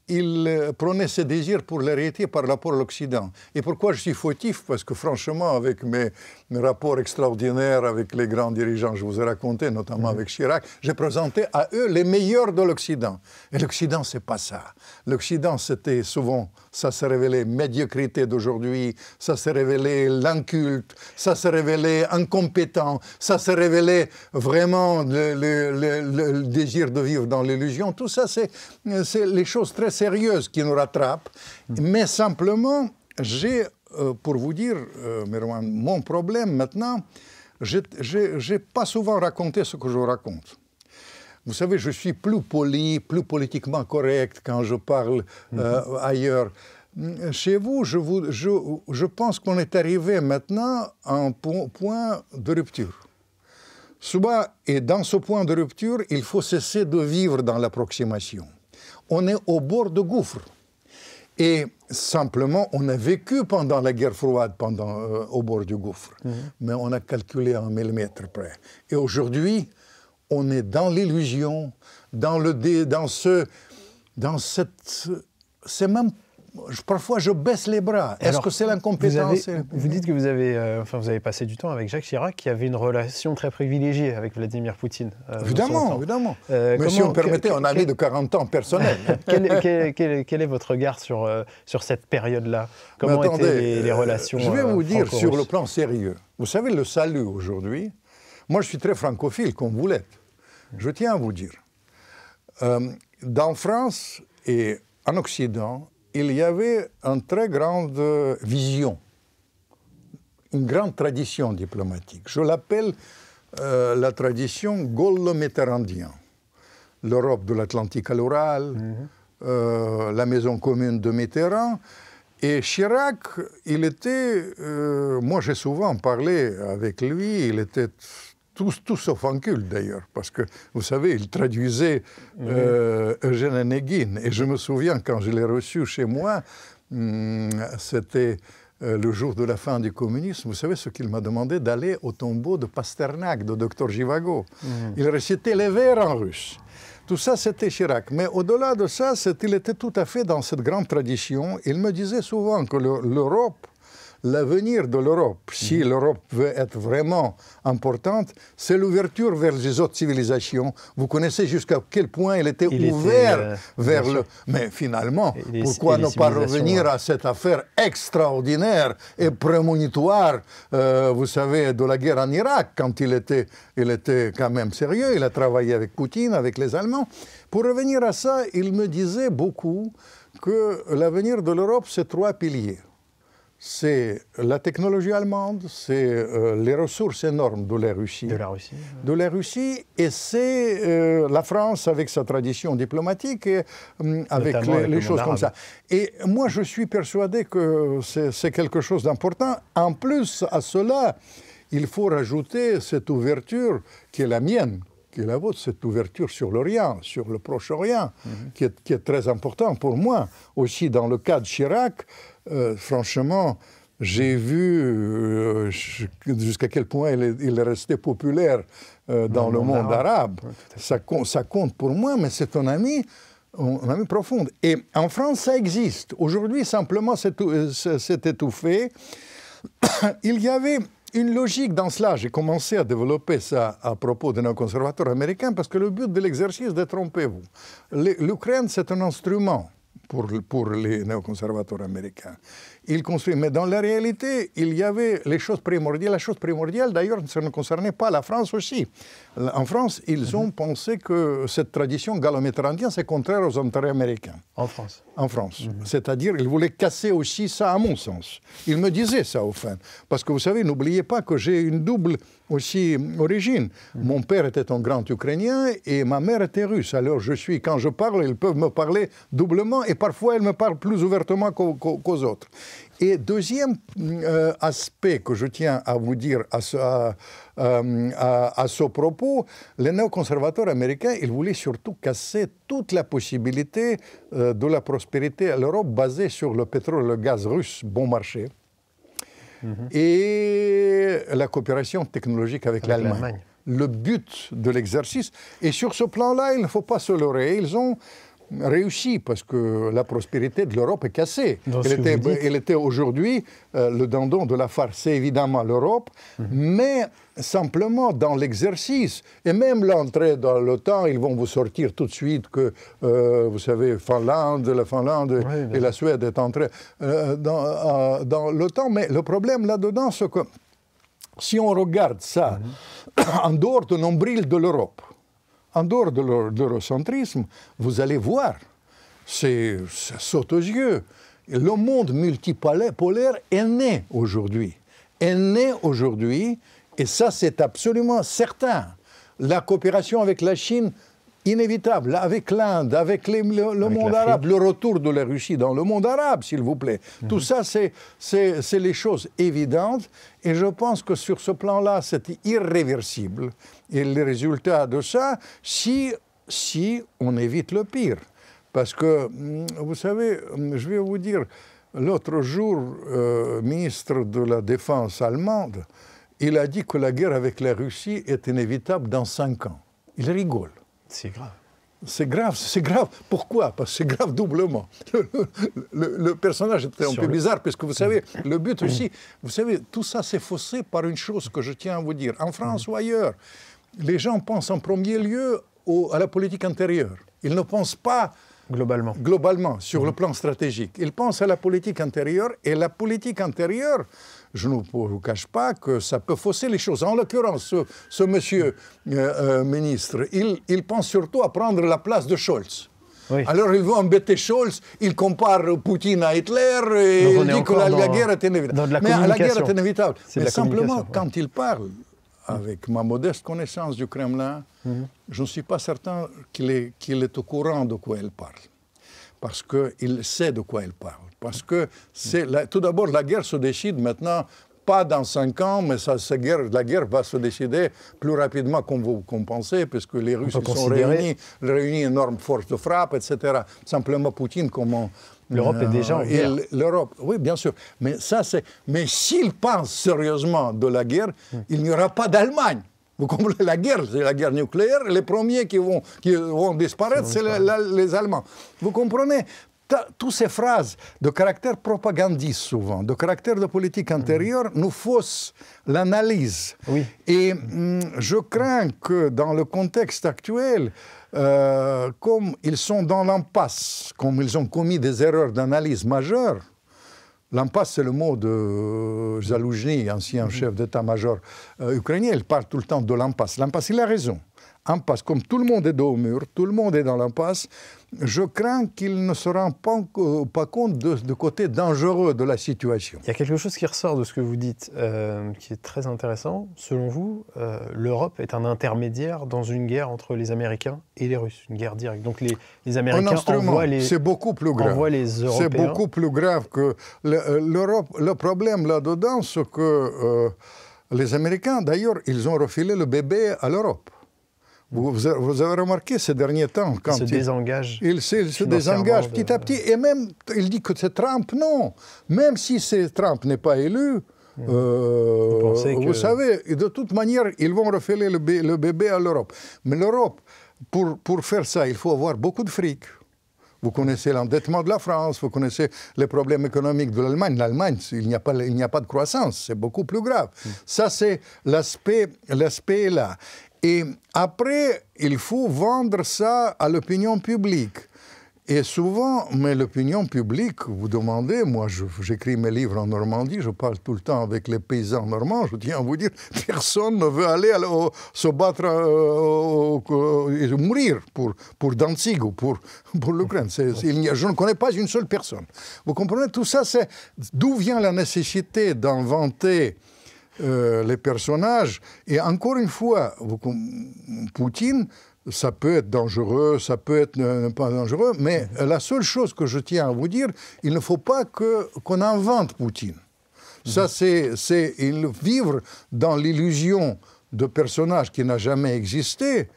Il prenait ses désirs pour la réalité par rapport à l'Occident. Et pourquoi je suis fautif? Parce que franchement, avec mes rapports extraordinaires avec les grands dirigeants, je vous ai raconté, notamment avec Chirac, j'ai présenté à eux les meilleurs de l'Occident. Et l'Occident, c'est pas ça. L'Occident, c'était souvent, ça s'est révélé médiocrité d'aujourd'hui, ça s'est révélé l'inculte, ça s'est révélé incompétent, ça s'est révélé vraiment le désir de vivre dans l'illusion. Tout ça, c'est les choses très sérieuses qui nous rattrapent. Mais simplement, j'ai, pour vous dire, Merwan, mon problème maintenant, je n'ai pas souvent raconté ce que je raconte. Vous savez, je suis plus poli, plus politiquement correct quand je parle ailleurs. Chez vous, je pense qu'on est arrivé maintenant à un point de rupture. Et dans ce point de rupture, il faut cesser de vivre dans l'approximation. On est au bord de gouffre. Et simplement, on a vécu pendant la guerre froide au bord du gouffre. Mais on a calculé à 1 millimètre près. Et aujourd'hui, on est dans l'illusion, c'est même... Parfois, je baisse les bras. Est-ce que c'est l'incompétence? Vous dites que vous avez passé du temps avec Jacques Chirac, qui avait une relation très privilégiée avec Vladimir Poutine. Évidemment. Mais si on permettait, on a mis de 40 ans personnel. Quel est votre regard sur cette période-là? Comment étaient les relations Je vais vous dire sur le plan sérieux. Vous savez, le salut aujourd'hui, moi je suis très francophile, comme vous l'êtes. Je tiens à vous dire, dans France et en Occident, il y avait une très grande vision, une grande tradition diplomatique. Je l'appelle la tradition gaulo-mitterrandienne. L'Europe de l'Atlantique à l'Oural, la maison commune de Mitterrand. Et Chirac, il était... moi, j'ai souvent parlé avec lui, il était... Tout sauf inculte d'ailleurs, parce que, vous savez, il traduisait Eugène Onegin. Et je me souviens, quand je l'ai reçu chez moi, c'était le jour de la fin du communisme. Vous savez ce qu'il m'a demandé? D'aller au tombeau de Pasternak, de Dr Zhivago. Il récitait les vers en russe. Tout ça, c'était Chirac. Mais au-delà de ça, il était tout à fait dans cette grande tradition. Il me disait souvent que l'Europe, l'avenir de l'Europe, si l'Europe veut être vraiment importante, c'est l'ouverture vers les autres civilisations. Vous connaissez jusqu'à quel point il était ouvert vers le... Mais finalement, pourquoi ne pas revenir à cette affaire extraordinaire et prémonitoire, vous savez, de la guerre en Irak, quand il était quand même sérieux, il a travaillé avec Poutine, avec les Allemands. Pour revenir à ça, il me disait beaucoup que l'avenir de l'Europe, c'est 3 piliers. C'est la technologie allemande, c'est les ressources énormes de la Russie. De la Russie, et c'est la France avec sa tradition diplomatique et avec les choses comme ça. Et moi, je suis persuadé que c'est quelque chose d'important. En plus, à cela, il faut rajouter cette ouverture qui est la mienne, qui est la vôtre, cette ouverture sur l'Orient, sur le Proche-Orient, qui est très important pour moi. Aussi, dans le cas de Chirac, franchement, j'ai vu jusqu'à quel point il est resté populaire dans le monde arabe. Ça compte pour moi, mais c'est un ami profond. Et en France, ça existe. Aujourd'hui, simplement, c'est étouffé. Il y avait une logique dans cela. J'ai commencé à développer ça à propos des néoconservateurs américains parce que le but de l'exercice, détrompez-vous. L'Ukraine, c'est un instrument pour les néoconservateurs américains. Ils construisent. Mais dans la réalité, il y avait les choses primordiales. La chose primordiale, d'ailleurs, ça ne concernait pas la France aussi. En France, ils ont pensé que cette tradition gallo-méditéranéenne, c'est contraire aux intérêts américains. En France. En France. C'est-à-dire, ils voulaient casser aussi ça, à mon sens. Ils me disaient ça, au fin. Parce que vous savez, n'oubliez pas que j'ai une double aussi origine. Mon père était un grand Ukrainien et ma mère était russe. Alors, quand je parle, ils peuvent me parler doublement et parfois, ils me parlent plus ouvertement qu'aux autres. Et deuxième aspect que je tiens à vous dire à ce propos, les néoconservateurs américains, ils voulaient surtout casser toute la possibilité de la prospérité à l'Europe basée sur le pétrole et le gaz russe bon marché et la coopération technologique avec l'Allemagne. Le but de l'exercice, et sur ce plan-là, il ne faut pas se leurrer, ils ont réussi parce que la prospérité de l'Europe est cassée. Elle était aujourd'hui le dindon de la farce, c'est évidemment l'Europe, mais simplement dans l'exercice, et même l'entrée dans l'OTAN, ils vont vous sortir tout de suite que, vous savez, la Finlande et la Suède est entrée dans l'OTAN, mais le problème là-dedans, c'est que si on regarde ça en dehors du nombril de l'Europe, en dehors de l'eurocentrisme, vous allez voir, ça saute aux yeux. Le monde multipolaire est né aujourd'hui. Et ça, c'est absolument certain. La coopération avec la Chine, inévitable, avec l'Inde, avec le monde arabe, le retour de la Russie dans le monde arabe, s'il vous plaît. Tout ça, c'est les choses évidentes. Et je pense que sur ce plan-là, c'est irréversible. Et le résultat de ça, si on évite le pire. Parce que, vous savez, je vais vous dire, l'autre jour, ministre de la Défense allemande, il a dit que la guerre avec la Russie est inévitable dans 5 ans. Il rigole. C'est grave. C'est grave. Pourquoi? Parce que c'est grave doublement. Le personnage était un peu bizarre, parce que vous savez, le but aussi, vous savez, tout ça c'est faussé par une chose que je tiens à vous dire. En France ou ailleurs, les gens pensent en premier lieu à la politique intérieure. Ils ne pensent pas globalement sur le plan stratégique. Ils pensent à la politique intérieure, et la politique intérieure, je ne vous cache pas que ça peut fausser les choses. En l'occurrence, ce monsieur ministre, il pense surtout à prendre la place de Scholz. Oui. Alors, il veut embêter Scholz, il compare Poutine à Hitler, et il dit que la guerre est inévitable. Mais la guerre est inévitable. Mais simplement, quand il parle, avec ma modeste connaissance du Kremlin, je ne suis pas certain qu'il est au courant de quoi il parle. Parce qu'il sait de quoi il parle. Parce que tout d'abord, la guerre se décide maintenant, pas dans 5 ans, mais la guerre va se décider plus rapidement qu'on pensait, puisque les Russes sont réunis énorme force de frappe, etc. Simplement, Poutine, comment... L'Europe est déjà en guerre. L'Europe, oui, bien sûr. Mais s'il pense sérieusement de la guerre, il n'y aura pas d'Allemagne. Vous comprenez, la guerre, c'est la guerre nucléaire. Les premiers qui vont disparaître, c'est les Allemands. Vous comprenez? Toutes ces phrases de caractère propagandiste souvent, de caractère de politique intérieure, nous faussent l'analyse. Oui. Et je crains que dans le contexte actuel, comme ils sont dans l'impasse, comme ils ont commis des erreurs d'analyse majeures, l'impasse, c'est le mot de Zaloujny, ancien chef d'état-major ukrainien, il parle tout le temps de l'impasse. L'impasse, il a raison. Impasse, comme tout le monde est dos au mur, tout le monde est dans l'impasse, je crains qu'il ne se rend pas compte du côté dangereux de la situation. Il y a quelque chose qui ressort de ce que vous dites, qui est très intéressant. Selon vous, l'Europe est un intermédiaire dans une guerre entre les Américains et les Russes, une guerre directe. Donc les Américains envoient les, c'est beaucoup plus grave. Envoient les Européens. C'est beaucoup plus grave que l'Europe. Le problème là-dedans, c'est que les Américains, d'ailleurs, ils ont refilé le bébé à l'Europe. Vous avez remarqué ces derniers temps, quand il se désengage petit à petit, et même, il dit que c'est Trump, non. Même si Trump n'est pas élu, vous savez, de toute manière, ils vont refiler le bébé à l'Europe. Mais l'Europe, pour faire ça, il faut avoir beaucoup de fric. Vous connaissez l'endettement de la France, vous connaissez les problèmes économiques de l'Allemagne. L'Allemagne, il n'y a pas de croissance, c'est beaucoup plus grave. Ça, c'est l'aspect là. Et après, il faut vendre ça à l'opinion publique. Et souvent, mais l'opinion publique, vous demandez, moi j'écris mes livres en Normandie, je parle tout le temps avec les paysans normands, je tiens à vous dire, personne ne veut aller se battre et mourir pour Danzig ou pour l'Ukraine. Je ne connais pas une seule personne. Vous comprenez, tout ça, c'est d'où vient la nécessité d'inventer les personnages. Et encore une fois, Poutine, ça peut être dangereux, ça peut être pas dangereux, mais la seule chose que je tiens à vous dire, il ne faut pas qu'on invente Poutine. Ça, c'est vivre dans l'illusion de personnages qui n'a jamais existé.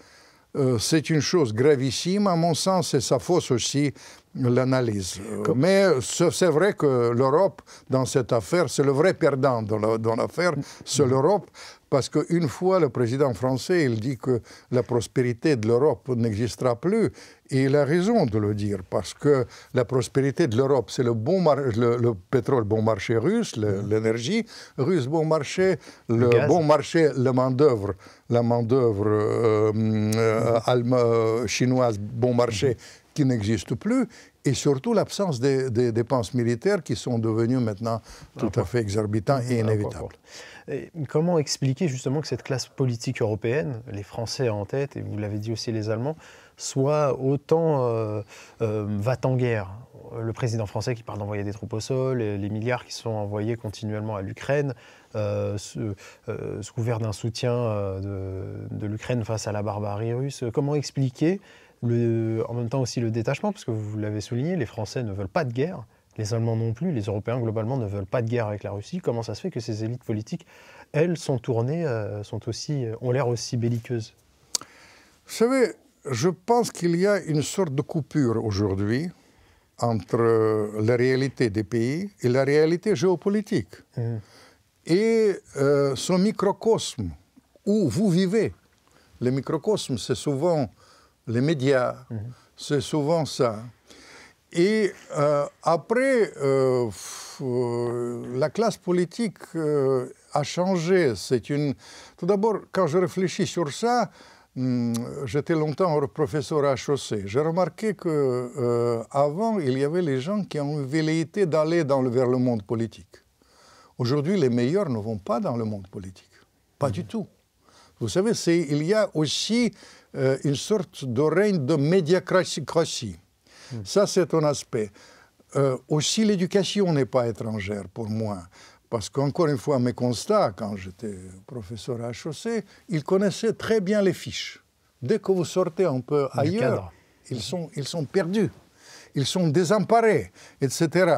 C'est une chose gravissime, à mon sens, et ça fausse aussi l'analyse. Mais c'est vrai que l'Europe, dans cette affaire, c'est le vrai perdant dans l'affaire, c'est l'Europe, parce qu'une fois, le président français, il dit que la prospérité de l'Europe n'existera plus, et il a raison de le dire, parce que la prospérité de l'Europe, c'est le pétrole bon marché russe, l'énergie russe bon marché, le bon marché, la main-d'œuvre chinoise bon marché, qui n'existe plus, et surtout l'absence des dépenses militaires qui sont devenues maintenant tout à fait exorbitantes et inévitables. Et comment expliquer justement que cette classe politique européenne, les Français en tête, et vous l'avez dit aussi les Allemands, soit autant va-t-en-guerre? Le président français qui parle d'envoyer des troupes au sol, les milliards qui sont envoyés continuellement à l'Ukraine, sous couvert d'un soutien de l'Ukraine face à la barbarie russe. Comment expliquer en même temps aussi le détachement, parce que vous l'avez souligné, les Français ne veulent pas de guerre, les Allemands non plus, les Européens globalement ne veulent pas de guerre avec la Russie. Comment ça se fait que ces élites politiques, elles, sont tournées, ont l'air aussi belliqueuses? Vous savez, je pense qu'il y a une sorte de coupure aujourd'hui entre la réalité des pays et la réalité géopolitique. Et ce microcosme où vous vivez, le microcosme, c'est souvent les médias, c'est souvent ça. Et après, la classe politique a changé. Tout d'abord, quand je réfléchis sur ça, j'étais longtemps professeur à HEC. J'ai remarqué qu'avant, il y avait les gens qui ont eu velléité d'aller vers le monde politique. Aujourd'hui, les meilleurs ne vont pas dans le monde politique. Pas du tout. Vous savez, il y a aussi une sorte de règne de médiacratie. Ça, c'est un aspect. Aussi, l'éducation n'est pas étrangère pour moi. Parce qu'encore une fois, mes constats, quand j'étais professeur à HEC, ils connaissaient très bien les fiches. Dès que vous sortez un peu ailleurs, ils sont perdus, ils sont désemparés, etc.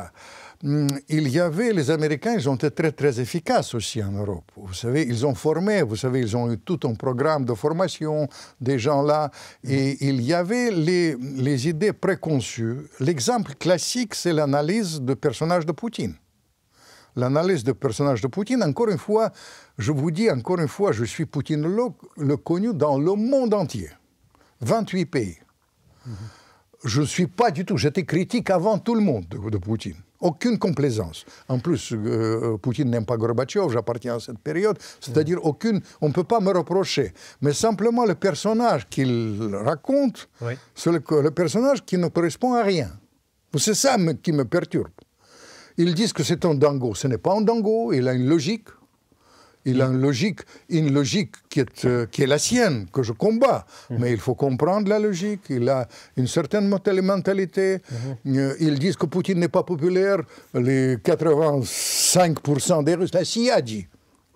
Il y avait, les Américains, ils ont été très, très efficaces aussi en Europe. Vous savez, ils ont formé, ils ont eu tout un programme de formation des gens là, et il y avait les idées préconçues. L'exemple classique, c'est l'analyse du personnage de Poutine. l'analyse du personnage de Poutine. Encore une fois, je vous dis encore une fois, je suis poutinologue, le connu dans le monde entier. 28 pays. Je ne suis pas du tout, j'étais critique avant tout le monde de Poutine. Aucune complaisance. En plus, Poutine n'aime pas Gorbatchev, j'appartiens à cette période, c'est-à-dire aucune, on ne peut pas me reprocher. Mais simplement le personnage qu'il raconte, c'est le personnage qui ne correspond à rien. C'est ça qui me perturbe. Ils disent que c'est un dingo. Ce n'est pas un dingo, il a une logique. Il a une logique qui est la sienne, que je combats. Mais il faut comprendre la logique. Il a une certaine mentalité. Ils disent que Poutine n'est pas populaire. Les 85% des Russes, la CIA dit.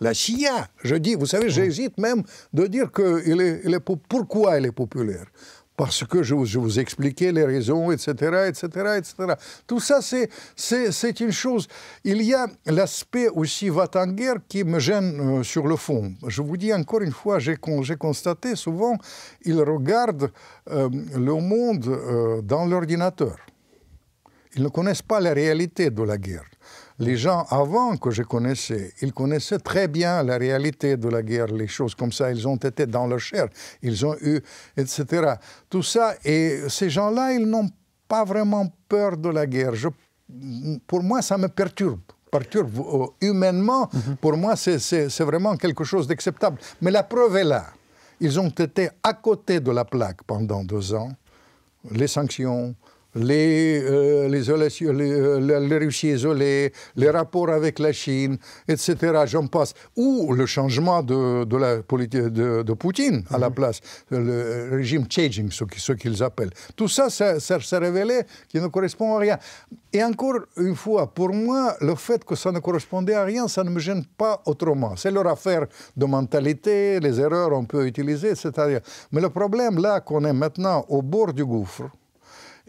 La CIA, je dis, vous savez, j'hésite même de dire pourquoi il est populaire. Parce que je vous expliquais les raisons, etc., etc., etc. Tout ça, c'est une chose. Il y a l'aspect aussi va-t-en-guerre qui me gêne sur le fond. Je vous dis encore une fois, j'ai constaté souvent, ils regardent le monde dans l'ordinateur. Ils ne connaissent pas la réalité de la guerre. Les gens avant que je connaissais, ils connaissaient très bien la réalité de la guerre, les choses comme ça, ils ont été dans leur chair, ils ont eu, etc. Tout ça, et ces gens-là, ils n'ont pas vraiment peur de la guerre. Pour moi, ça me perturbe. Humainement, pour moi, c'est vraiment quelque chose d'acceptable. Mais la preuve est là. Ils ont été à côté de la plaque pendant 2 ans. Les sanctions, les Russies isolées, les rapports avec la Chine, etc. J'en passe. Ou le changement de la politique de Poutine à la place, le régime changing, ce qu'ils appellent. Tout ça, ça s'est révélé qu'il ne correspond à rien. Et encore une fois, pour moi, le fait que ça ne correspondait à rien, ça ne me gêne pas autrement. C'est leur affaire de mentalité, les erreurs on peut utiliser, etc. Mais le problème, là, qu'on est maintenant au bord du gouffre,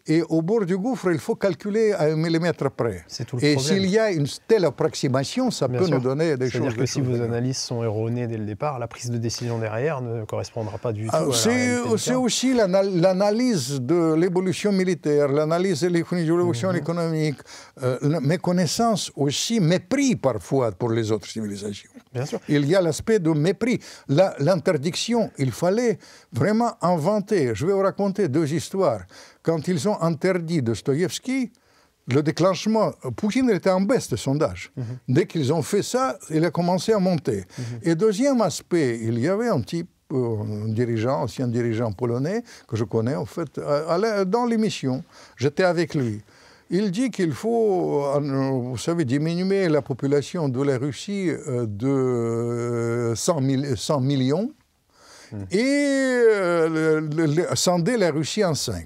et au bord du gouffre, il faut calculer à 1 millimètre près. Et s'il y a une telle approximation, ça peut nous donner des choses. C'est-à-dire que si vos analyses sont erronées dès le départ, la prise de décision derrière ne correspondra pas du tout à la réalité. C'est aussi l'analyse de l'évolution militaire, l'analyse de l'évolution économique, méconnaissance aussi, mépris parfois pour les autres civilisations. Bien sûr. Il y a l'aspect de mépris. L'interdiction, il fallait vraiment inventer. Je vais vous raconter 2 histoires. Quand ils ont interdit Dostoïevski, le déclenchement, Poutine était en baisse de sondage. Dès qu'ils ont fait ça, il a commencé à monter. Et deuxième aspect, il y avait un type, ancien dirigeant polonais, que je connais en fait, dans l'émission. J'étais avec lui. Il dit qu'il faut, vous savez, diminuer la population de la Russie de 100 millions et scinder la Russie en 5.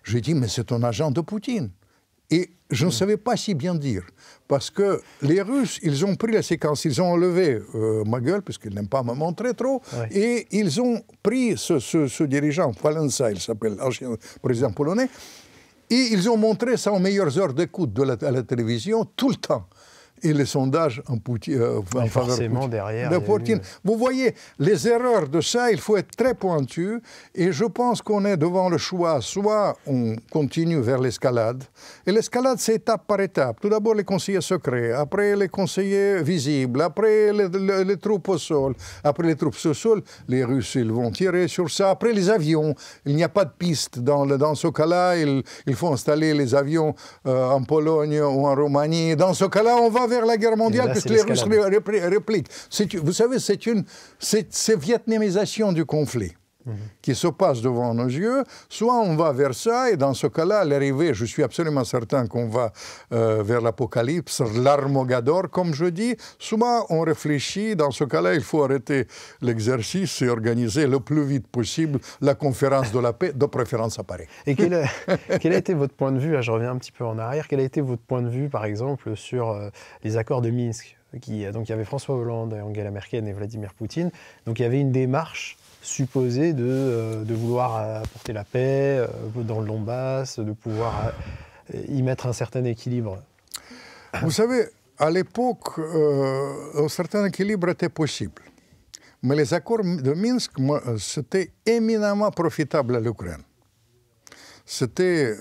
J'ai dit, mais c'est un agent de Poutine. Et je ne savais pas si bien dire. Parce que les Russes, ils ont pris la séquence, ils ont enlevé ma gueule, puisqu'ils n'aiment pas me montrer trop, et ils ont pris ce dirigeant, Walesa, il s'appelle, ancien président polonais, et ils ont montré ça aux meilleures heures d'écoute à la télévision, tout le temps. Et les sondages en forcément derrière. Vous voyez, les erreurs de ça, il faut être très pointu. Et je pense qu'on est devant le choix. Soit on continue vers l'escalade. Et l'escalade, c'est étape par étape. Tout d'abord, les conseillers secrets. Après, les conseillers visibles. Après, les troupes au sol. Après les troupes au sol, les Russes, ils vont tirer sur ça. Après, les avions. Il n'y a pas de piste. Dans ce cas-là, il faut installer les avions en Pologne ou en Roumanie. Dans ce cas-là, on va vers la guerre mondiale, puisque les Russes répliquent. Vous savez, c'est vietnamisation du conflit qui se passe devant nos yeux. Soit on va vers ça, et dans ce cas-là, à l'arrivée, je suis absolument certain qu'on va vers l'apocalypse, l'Armageddon, comme je dis. Soit on réfléchit, dans ce cas-là, il faut arrêter l'exercice et organiser le plus vite possible la conférence de la paix, de préférence à Paris. Et quel a été votre point de vue, je reviens un petit peu en arrière, quel a été votre point de vue, par exemple, sur les accords de Minsk donc il y avait François Hollande, Angela Merkel et Vladimir Poutine. Donc il y avait une démarche supposée de vouloir apporter la paix dans le Donbass, de pouvoir y mettre un certain équilibre. Vous savez, à l'époque, un certain équilibre était possible. Mais les accords de Minsk, c'était éminemment profitable à l'Ukraine. c'était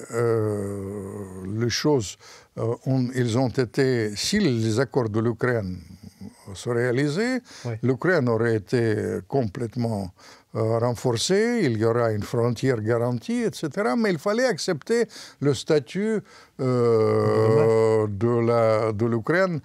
les choses, ils ont été, si les accords de l'Ukraine se réalisaient, oui. L'Ukraine aurait été complètement renforcée, il y aura une frontière garantie, etc. Mais il fallait accepter le statut de l'Ukraine,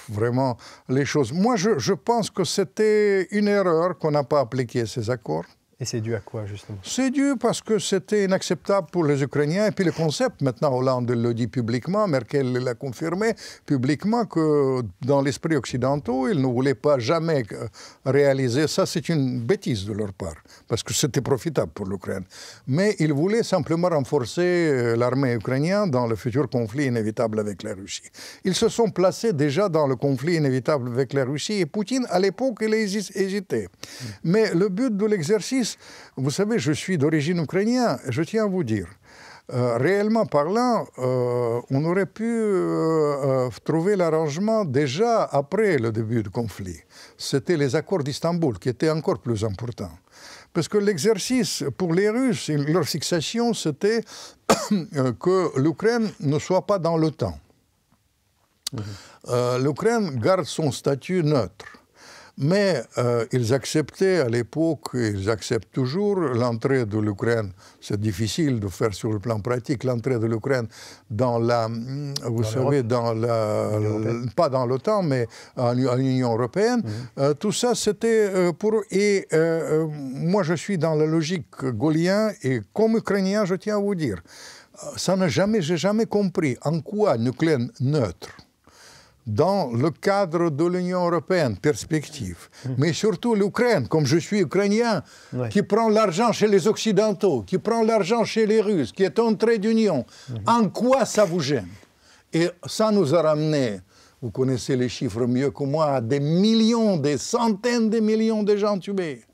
vraiment les choses. Moi, je pense que c'était une erreur qu'on n'a pas appliqué ces accords. Et c'est dû à quoi, justement? C'est dû parce que c'était inacceptable pour les Ukrainiens. Et puis le concept, maintenant, Hollande le dit publiquement, Merkel l'a confirmé publiquement, que dans l'esprit occidentaux, ils ne voulaient pas jamais réaliser ça. C'est une bêtise de leur part, parce que c'était profitable pour l'Ukraine. Mais ils voulaient simplement renforcer l'armée ukrainienne dans le futur conflit inévitable avec la Russie. Ils se sont placés déjà dans le conflit inévitable avec la Russie. Et Poutine, à l'époque, il a hésité. Mais le but de l'exercice, vous savez, je suis d'origine ukrainienne, je tiens à vous dire, réellement parlant, on aurait pu trouver l'arrangement déjà après le début du conflit. C'était les accords d'Istanbul qui étaient encore plus importants. Parce que l'exercice pour les Russes, leur fixation, c'était que l'Ukraine ne soit pas dans l'OTAN. L'Ukraine garde son statut neutre. Mais ils acceptaient à l'époque, ils acceptent toujours l'entrée de l'Ukraine. C'est difficile de faire sur le plan pratique l'entrée de l'Ukraine dans la, vous savez, dans la, pas dans l'OTAN, mais à l'Union européenne. Tout ça, c'était pour... Et moi, je suis dans la logique gaullienne, et comme Ukrainien, je tiens à vous dire, j'ai jamais compris en quoi l'Ukraine neutre, dans le cadre de l'Union européenne, perspective. Mais surtout l'Ukraine, comme je suis ukrainien, qui prend l'argent chez les Occidentaux, qui prend l'argent chez les Russes, qui est en trait d'union. En quoi ça vous gêne? Et ça nous a ramené, vous connaissez les chiffres mieux que moi, à des millions, des centaines de millions de gens tués.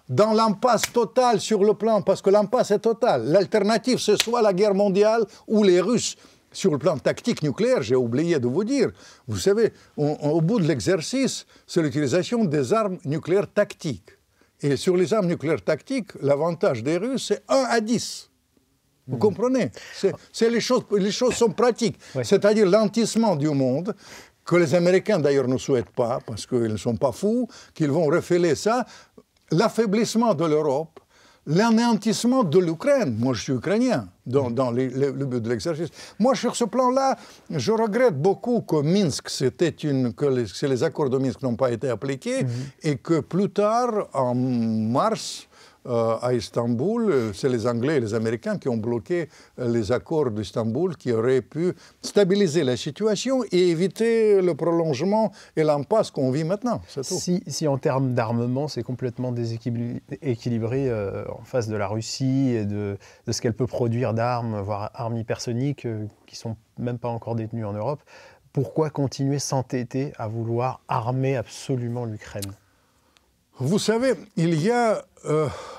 Dans l'impasse totale sur le plan, parce que l'impasse est totale. L'alternative, c'est soit la guerre mondiale ou les Russes. Sur le plan tactique nucléaire, j'ai oublié de vous dire, vous savez, au bout de l'exercice, c'est l'utilisation des armes nucléaires tactiques. Et sur les armes nucléaires tactiques, l'avantage des Russes, c'est 1 à 10. Vous comprenez? Les choses sont pratiques. Oui. C'est-à-dire l'entissement du monde, que les Américains d'ailleurs ne souhaitent pas, parce qu'ils ne sont pas fous, qu'ils vont refiler ça, l'affaiblissement de l'Europe, l'anéantissement de l'Ukraine. Moi, je suis ukrainien dans le but de l'exercice. Moi, sur ce plan-là, je regrette beaucoup que Minsk, que les accords de Minsk n'ont pas été appliqués et que plus tard, en mars, à Istanbul, c'est les Anglais et les Américains qui ont bloqué les accords d'Istanbul qui auraient pu stabiliser la situation et éviter le prolongement et l'impasse qu'on vit maintenant. C'est tout. Si en termes d'armement, c'est complètement déséquilibré en face de la Russie et de ce qu'elle peut produire d'armes, voire armes hypersoniques qui ne sont même pas encore détenues en Europe, pourquoi continuer s'entêter à vouloir armer absolument l'Ukraine ? Vous savez, il y a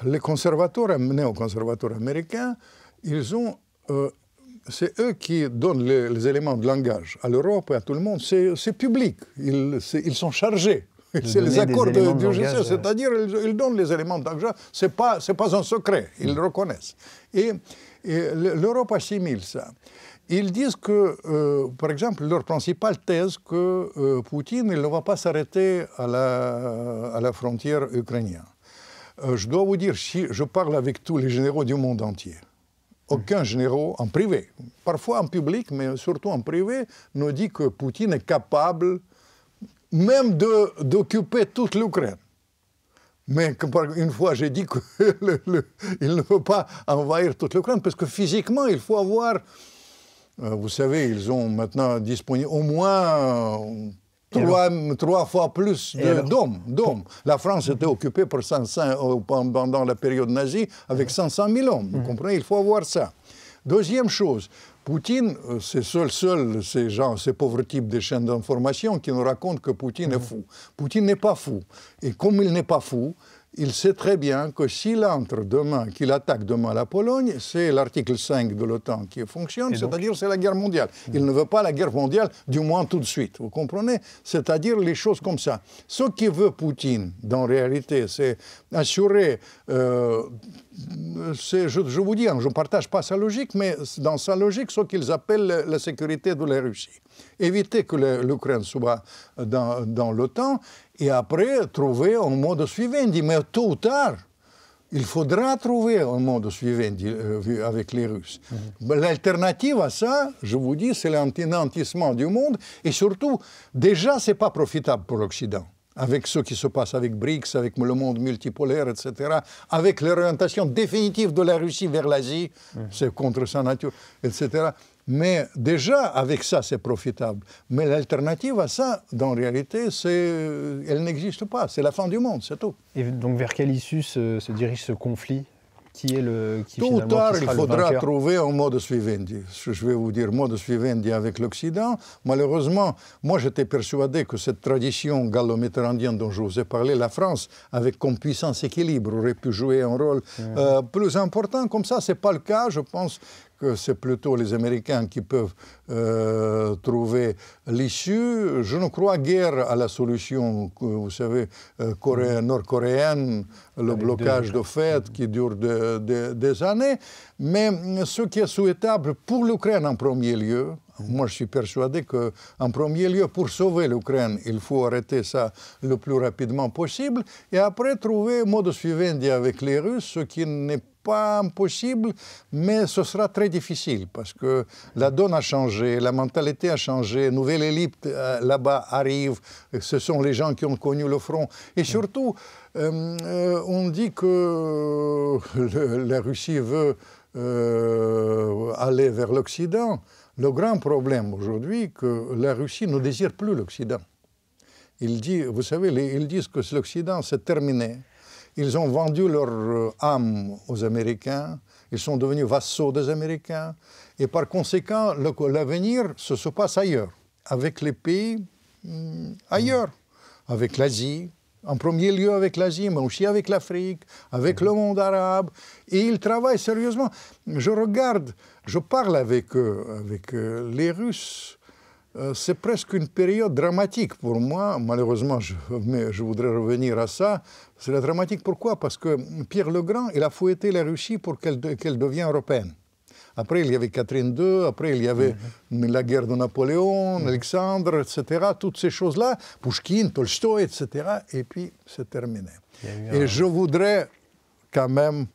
les conservateurs, néoconservateurs américains, c'est eux qui donnent les éléments de langage à l'Europe et à tout le monde. C'est public, ils sont chargés. C'est les accords d'urgence, c'est-à-dire ils donnent les éléments de langage. C'est pas un secret, ils le reconnaissent. Et l'Europe assimile ça. Ils disent que, par exemple, leur principale thèse, que Poutine il ne va pas s'arrêter à la frontière ukrainienne. Je dois vous dire, si je parle avec tous les généraux du monde entier, aucun général en privé, parfois en public, mais surtout en privé, nous dit que Poutine est capable même d'occuper toute l'Ukraine. Mais une fois, j'ai dit qu'il ne peut pas envahir toute l'Ukraine, parce que physiquement, il faut avoir... Vous savez, ils ont maintenant disponible au moins trois fois plus d'hommes. La France était occupée pendant la période nazie avec 500 000 hommes. Vous comprenez? Il faut avoir ça. Deuxième chose, Poutine, c'est ces pauvres types des chaînes d'information qui nous racontent que Poutine est fou. Poutine n'est pas fou. Et comme il n'est pas fou, il sait très bien que s'il entre demain, qu'il attaque demain la Pologne, c'est l'article 5 de l'OTAN qui fonctionne, c'est-à-dire c'est la guerre mondiale. Il ne veut pas la guerre mondiale, du moins tout de suite, vous comprenez? C'est-à-dire les choses comme ça. Ce que veut Poutine, dans réalité, c'est assurer... je vous dis, je ne partage pas sa logique, mais dans sa logique, ce qu'ils appellent la sécurité de la Russie. Éviter que l'Ukraine soit dans l'OTAN et après trouver un modus vivendi. Mais tôt ou tard, il faudra trouver un modus vivendi avec les Russes. L'alternative à ça, je vous dis, c'est l'anéantissement du monde et surtout, déjà, ce n'est pas profitable pour l'Occident. Avec ce qui se passe avec BRICS, avec le monde multipolaire, etc., avec l'orientation définitive de la Russie vers l'Asie, c'est contre sa nature, etc. Mais déjà, avec ça, c'est profitable. Mais l'alternative à ça, dans la réalité, elle n'existe pas. C'est la fin du monde, c'est tout. Et donc, vers quelle issue se dirige ce conflit? Qui Tôt ou tard, il faudra vainqueur? trouver un modus vivendi. Je vais vous dire modus vivendi avec l'Occident. Malheureusement, moi j'étais persuadé que cette tradition gallo-métérandienne dont je vous ai parlé, la France, avec comme puissance équilibre, aurait pu jouer un rôle plus important. Comme ça, ce n'est pas le cas. Je pense que c'est plutôt les Américains qui peuvent trouver l'issue. Je ne crois guère à la solution, vous savez, nord-coréenne, le blocage de fait qui dure des années. Mais ce qui est souhaitable pour l'Ukraine en premier lieu, moi je suis persuadé qu'en premier lieu, pour sauver l'Ukraine, il faut arrêter ça le plus rapidement possible et après trouver modus vivendi avec les Russes, ce qui n'est pas impossible, mais ce sera très difficile parce que la donne a changé, la mentalité a changé, nouvelle élite là-bas arrive, ce sont les gens qui ont connu le front. Et surtout, on dit que la Russie veut aller vers l'Occident. Le grand problème aujourd'hui, que la Russie ne désire plus l'Occident. Vous savez, ils disent que l'Occident, c'est terminé. Ils ont vendu leur âme aux Américains, ils sont devenus vassaux des Américains, et par conséquent, l'avenir se passe ailleurs, avec les pays ailleurs, avec l'Asie, en premier lieu avec l'Asie, mais aussi avec l'Afrique, avec le monde arabe, et ils travaillent sérieusement. Je parle avec eux, avec les Russes. C'est presque une période dramatique pour moi. Malheureusement, mais je voudrais revenir à ça. C'est dramatique. Pourquoi? Parce que Pierre le Grand, il a fouetté la Russie pour qu'elle devienne européenne. Après, il y avait Catherine II, après, il y avait la guerre de Napoléon, Alexandre, etc. Toutes ces choses-là, Pouchkine, Tolstoï, etc. Et puis, c'est terminé. Et je voudrais quand même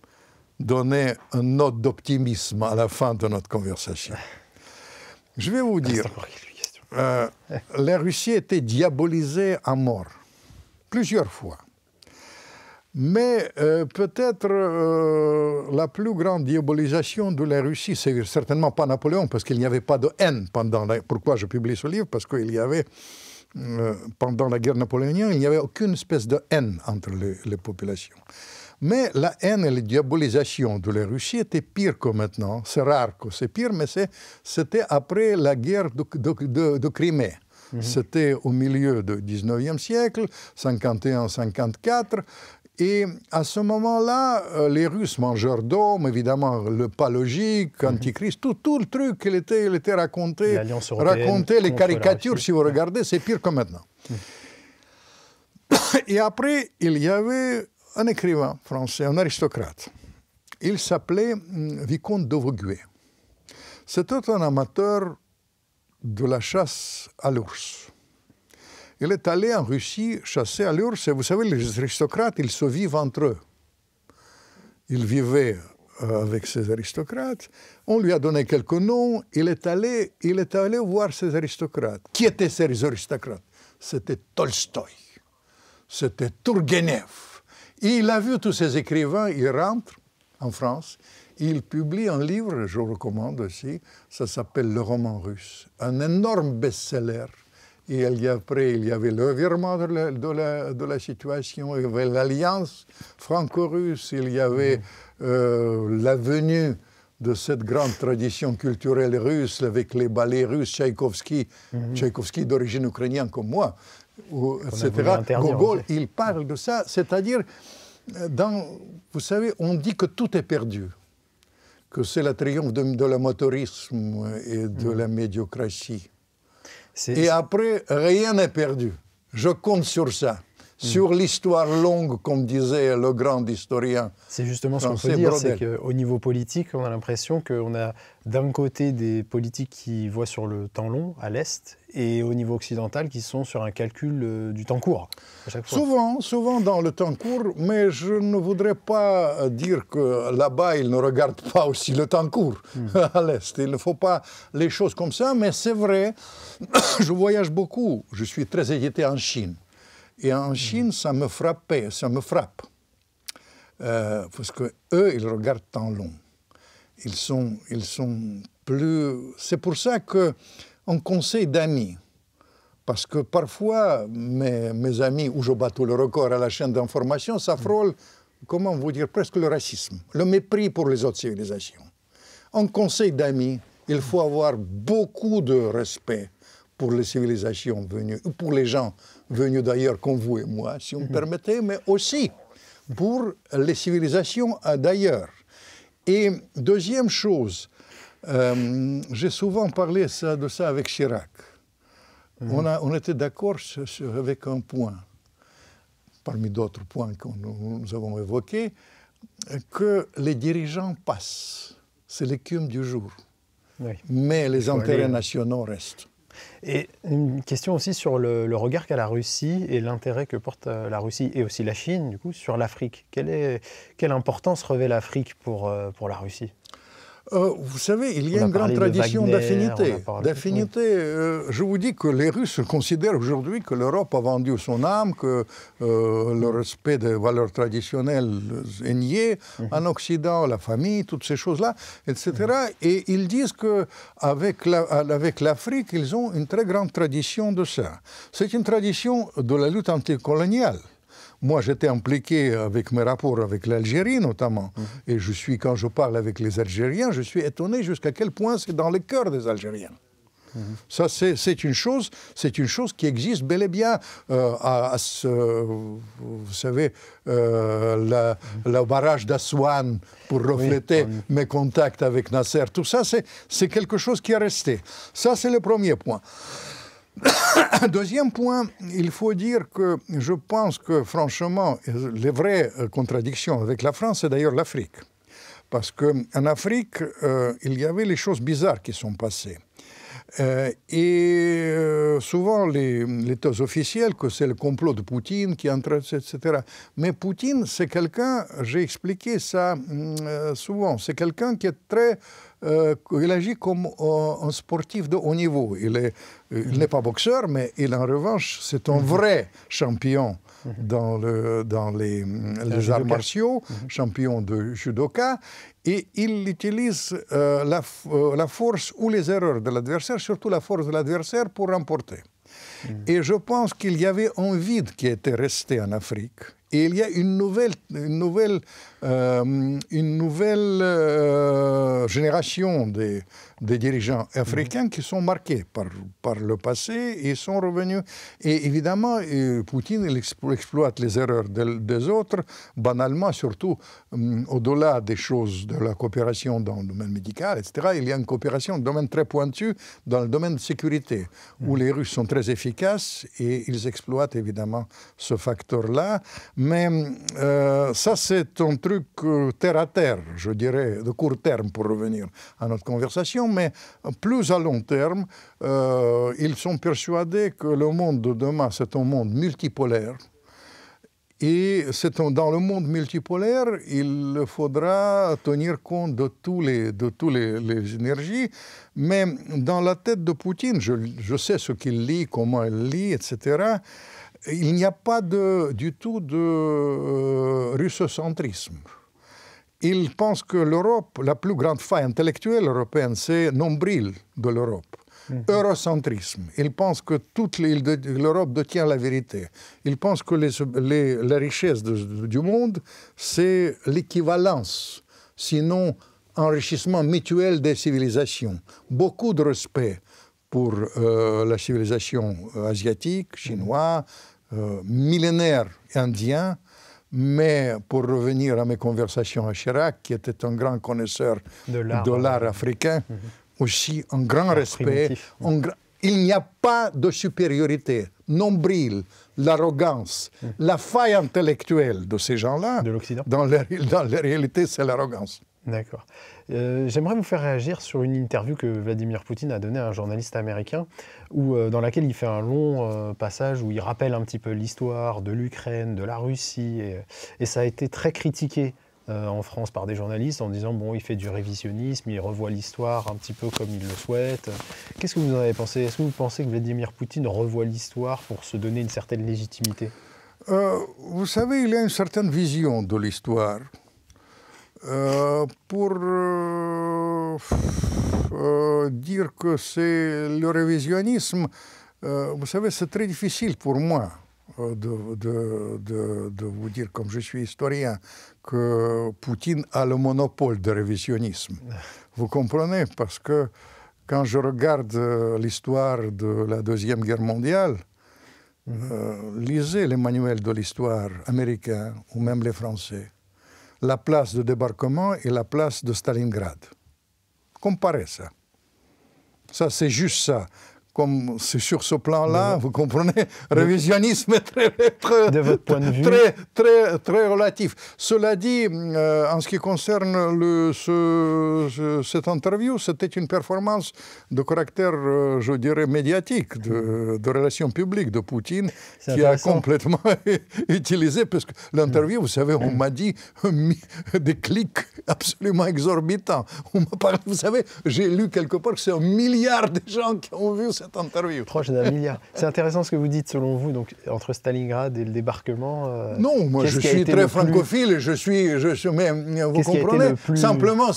donner une note d'optimisme à la fin de notre conversation. Je vais vous dire... la Russie était diabolisée à mort, plusieurs fois. Mais peut-être la plus grande diabolisation de la Russie, c'est certainement pas Napoléon, parce qu'il n'y avait pas de haine pendant Pourquoi je publie ce livre? Parce qu'il y avait, pendant la guerre napoléonienne, il n'y avait aucune espèce de haine entre les populations. Mais la haine et la diabolisation de la Russie étaient pires que maintenant. C'est rare que c'est pire, mais c'était après la guerre de Crimée. C'était au milieu du 19e siècle, 51-54. Et à ce moment-là, les Russes, mangeurs d'hommes, évidemment, le pas logique, antichrist, tout le truc, il était raconté, les caricatures, si vous regardez, c'est pire que maintenant. Et après, il y avait un écrivain français, un aristocrate. Il s'appelait Vicomte de Vogüé. C'était un amateur de la chasse à l'ours. Il est allé en Russie chasser à l'ours, et vous savez, les aristocrates, ils se vivent entre eux. Il vivait avec ces aristocrates, on lui a donné quelques noms, il est allé voir ces aristocrates. Qui étaient ces aristocrates? C'était Tolstoï, c'était Tourgueniev. Et il a vu tous ces écrivains, il rentre en France, il publie un livre, je le recommande aussi, ça s'appelle Le roman russe, un énorme best-seller. Et après, il y avait le virement de la situation, il y avait l'alliance franco-russe, il y avait la venue de cette grande tradition culturelle russe avec les ballets russes, Tchaïkovski, Tchaïkovski d'origine ukrainienne comme moi, etc. Gogol, il parle de ça, c'est-à-dire Vous savez, on dit que tout est perdu, que c'est le triomphe de l'amateurisme et de la médiocratie. Et après, rien n'est perdu. Je compte sur ça. Sur l'histoire longue, comme disait le grand historien. C'est justement ce qu'on peut dire, c'est qu'au niveau politique, on a l'impression qu'on a d'un côté des politiques qui voient sur le temps long, à l'Est, et au niveau occidental, qui sont sur un calcul du temps court, à chaque fois. Souvent dans le temps court, mais je ne voudrais pas dire que là-bas, ils ne regardent pas aussi le temps court à l'Est. Il ne faut pas les choses comme ça, mais c'est vrai, je voyage beaucoup, je suis très édité en Chine. Et en Chine, ça me frappe. Parce qu'eux, ils regardent temps long. Ils sont plus... C'est pour ça qu'on conseille d'amis. Parce que parfois, mes amis, où je bats tout le record à la chaîne d'information, ça frôle, comment vous dire, presque le racisme, le mépris pour les autres civilisations. En conseil d'amis, il faut avoir beaucoup de respect pour les civilisations venues, ou pour les gens venus d'ailleurs comme vous et moi, si vous me permettez, mais aussi pour les civilisations d'ailleurs. Et deuxième chose, j'ai souvent parlé de ça avec Chirac. On était d'accord avec un point, parmi d'autres points que nous avons évoqués, que les dirigeants passent. C'est l'écume du jour. Oui. Mais les intérêts nationaux restent. Et une question aussi sur le regard qu'a la Russie et l'intérêt que porte la Russie et aussi la Chine, du coup, sur l'Afrique. Quelle importance revêt l'Afrique pour la Russie ? Vous savez, il y a une grande tradition d'affinité. Je vous dis que les Russes considèrent aujourd'hui que l'Europe a vendu son âme, que le respect des valeurs traditionnelles est nié. En Occident, la famille, toutes ces choses-là, etc. Et ils disent qu'avec l'Afrique, ils ont une très grande tradition de ça. C'est une tradition de la lutte anticoloniale. Moi, j'étais impliqué avec mes rapports avec l'Algérie, notamment. Et quand je parle avec les Algériens, je suis étonné jusqu'à quel point c'est dans le cœur des Algériens. Ça, c'est une chose qui existe bel et bien. Vous savez, le barrage d'Assouane, pour refléter mes contacts avec Nasser, tout ça, c'est quelque chose qui est resté. Ça, c'est le premier point. Deuxième point, il faut dire que je pense que, franchement, les vraies contradictions avec la France, c'est d'ailleurs l'Afrique. Parce qu'en Afrique, il y avait les choses bizarres qui sont passées. Souvent, les thèses officielles, que c'est le complot de Poutine qui entre, etc. Mais Poutine, c'est quelqu'un, j'ai expliqué ça souvent, c'est quelqu'un qui est très... il agit comme un sportif de haut niveau. Il n'est pas boxeur, mais en revanche, c'est un vrai champion dans les arts martiaux, champion de judoka, et il utilise la force ou les erreurs de l'adversaire, surtout la force de l'adversaire, pour remporter. Et je pense qu'il y avait un vide qui était resté en Afrique. Et il y a une nouvelle génération des dirigeants africains qui sont marqués par le passé et sont revenus. Et évidemment, Poutine il exploite les erreurs des autres, banalement, surtout au-delà des choses de la coopération dans le domaine médical, etc. Il y a une coopération dans le domaine très pointu, dans le domaine de sécurité, où les Russes sont très efficaces et ils exploitent évidemment ce facteur-là. Mais ça, c'est un truc terre à terre, je dirais, de court terme pour revenir à notre conversation, mais plus à long terme, ils sont persuadés que le monde de demain, c'est un monde multipolaire. Et dans le monde multipolaire, il faudra tenir compte de toutes les énergies. Mais dans la tête de Poutine, je sais ce qu'il lit, comment il lit, etc., il n'y a pas du tout de russocentrisme. Il pense que l'Europe, la plus grande faille intellectuelle européenne, c'est nombril de l'Europe. Eurocentrisme. Il pense que toute l'Europe détient la vérité. Il pense que la richesse du monde, c'est l'équivalence, sinon enrichissement mutuel des civilisations. Beaucoup de respect pour la civilisation asiatique, chinoise, millénaire indien, Mais pour revenir à mes conversations à Chirac, qui était un grand connaisseur de l'art africain, aussi un grand respect. Il n'y a pas de supériorité. Nombril, l'arrogance, la faille intellectuelle de ces gens-là, de l'Occident. Dans la réalité, c'est l'arrogance. D'accord. J'aimerais vous faire réagir sur une interview que Vladimir Poutine a donnée à un journaliste américain, dans laquelle il fait un long passage où il rappelle un petit peu l'histoire de l'Ukraine, de la Russie, et ça a été très critiqué en France par des journalistes en disant bon, il fait du révisionnisme, il revoit l'histoire un petit peu comme il le souhaite. Qu'est-ce que vous en avez pensé? Est-ce que vous pensez que Vladimir Poutine revoit l'histoire pour se donner une certaine légitimité? Vous savez, il y a une certaine vision de l'histoire. Pour dire que c'est le révisionnisme, vous savez, c'est très difficile pour moi de vous dire, comme je suis historien, que Poutine a le monopole du révisionnisme. Vous comprenez? Parce que quand je regarde l'histoire de la Deuxième Guerre mondiale, lisez les manuels de l'histoire américains ou même les français. La place de débarquement et la place de Stalingrad. Comparez ça. Ça, c'est juste ça. Comme c'est sur ce plan-là, vous comprenez, révisionnisme est de votre point de vue, très relatif. Cela dit, en ce qui concerne cette interview, c'était une performance de caractère, je dirais, médiatique, de relations publiques de Poutine, qui a complètement utilisé, parce que l'interview, vous savez, on m'a dit des clics absolument exorbitants. Vous savez, j'ai lu quelque part que c'est 1 milliard de gens qui ont vu cette interview. Proche d'1 milliard. C'est intéressant ce que vous dites, selon vous, donc, entre Stalingrad et le débarquement. Non, moi je suis très francophile, mais vous comprenez, simplement,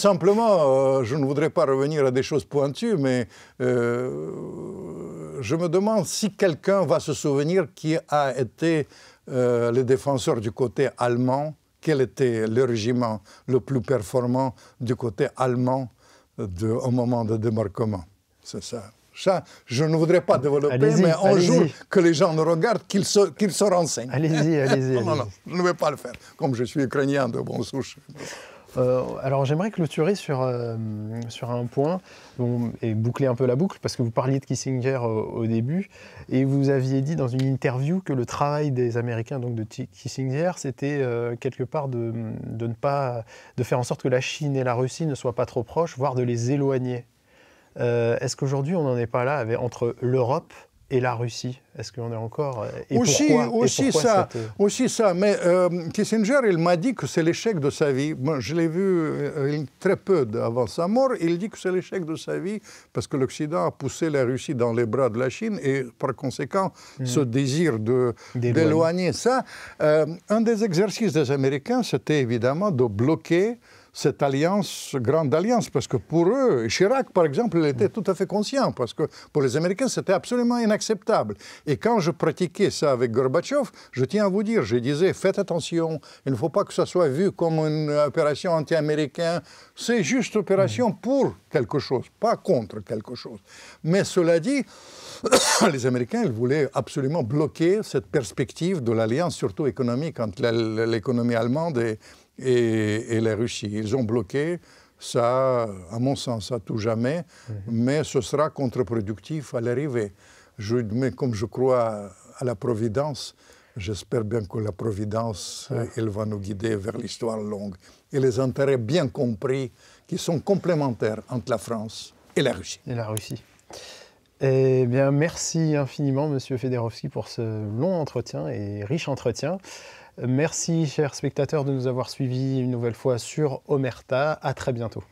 je ne voudrais pas revenir à des choses pointues, mais je me demande si quelqu'un va se souvenir qui a été le défenseur du côté allemand, quel était le régiment le plus performant du côté allemand au moment du débarquement. C'est ça. Ça, je ne voudrais pas développer, mais un jour que les gens nous regardent, qu'ils se renseignent. Allez-y. Non, je ne vais pas le faire, comme je suis ukrainien de bonne souche. Alors j'aimerais clôturer sur un point et boucler un peu la boucle, parce que vous parliez de Kissinger au début, et vous aviez dit dans une interview que le travail des Américains, donc de Kissinger, c'était quelque part de faire en sorte que la Chine et la Russie ne soient pas trop proches, voire de les éloigner. Est-ce qu'aujourd'hui on n'en est pas là entre l'Europe et la Russie? Est-ce qu'on est encore... Aussi ça. Mais Kissinger, il m'a dit que c'est l'échec de sa vie. Moi, je l'ai vu très peu avant sa mort. Il dit que c'est l'échec de sa vie parce que l'Occident a poussé la Russie dans les bras de la Chine et par conséquent, ce désir d'éloigner ça. Un des exercices des Américains, c'était évidemment de bloquer cette alliance, grande alliance, parce que pour eux, Chirac, par exemple, il était tout à fait conscient, parce que pour les Américains, c'était absolument inacceptable. Et quand je pratiquais ça avec Gorbatchev, je tiens à vous dire, je disais, faites attention, il ne faut pas que ça soit vu comme une opération anti-américaine, c'est juste une opération pour quelque chose, pas contre quelque chose. Mais cela dit, les Américains, ils voulaient absolument bloquer cette perspective de l'alliance, surtout économique, entre l'économie allemande et la Russie. Ils ont bloqué ça, à mon sens, à tout jamais, mais ce sera contre-productif à l'arrivée. Mais comme je crois à la Providence, j'espère bien que la Providence, elle va nous guider vers l'histoire longue et les intérêts bien compris qui sont complémentaires entre la France et la Russie. Eh bien, merci infiniment, Monsieur Fedorovski, pour ce long entretien et riche entretien. Merci, chers spectateurs, de nous avoir suivis une nouvelle fois sur Omerta. À très bientôt.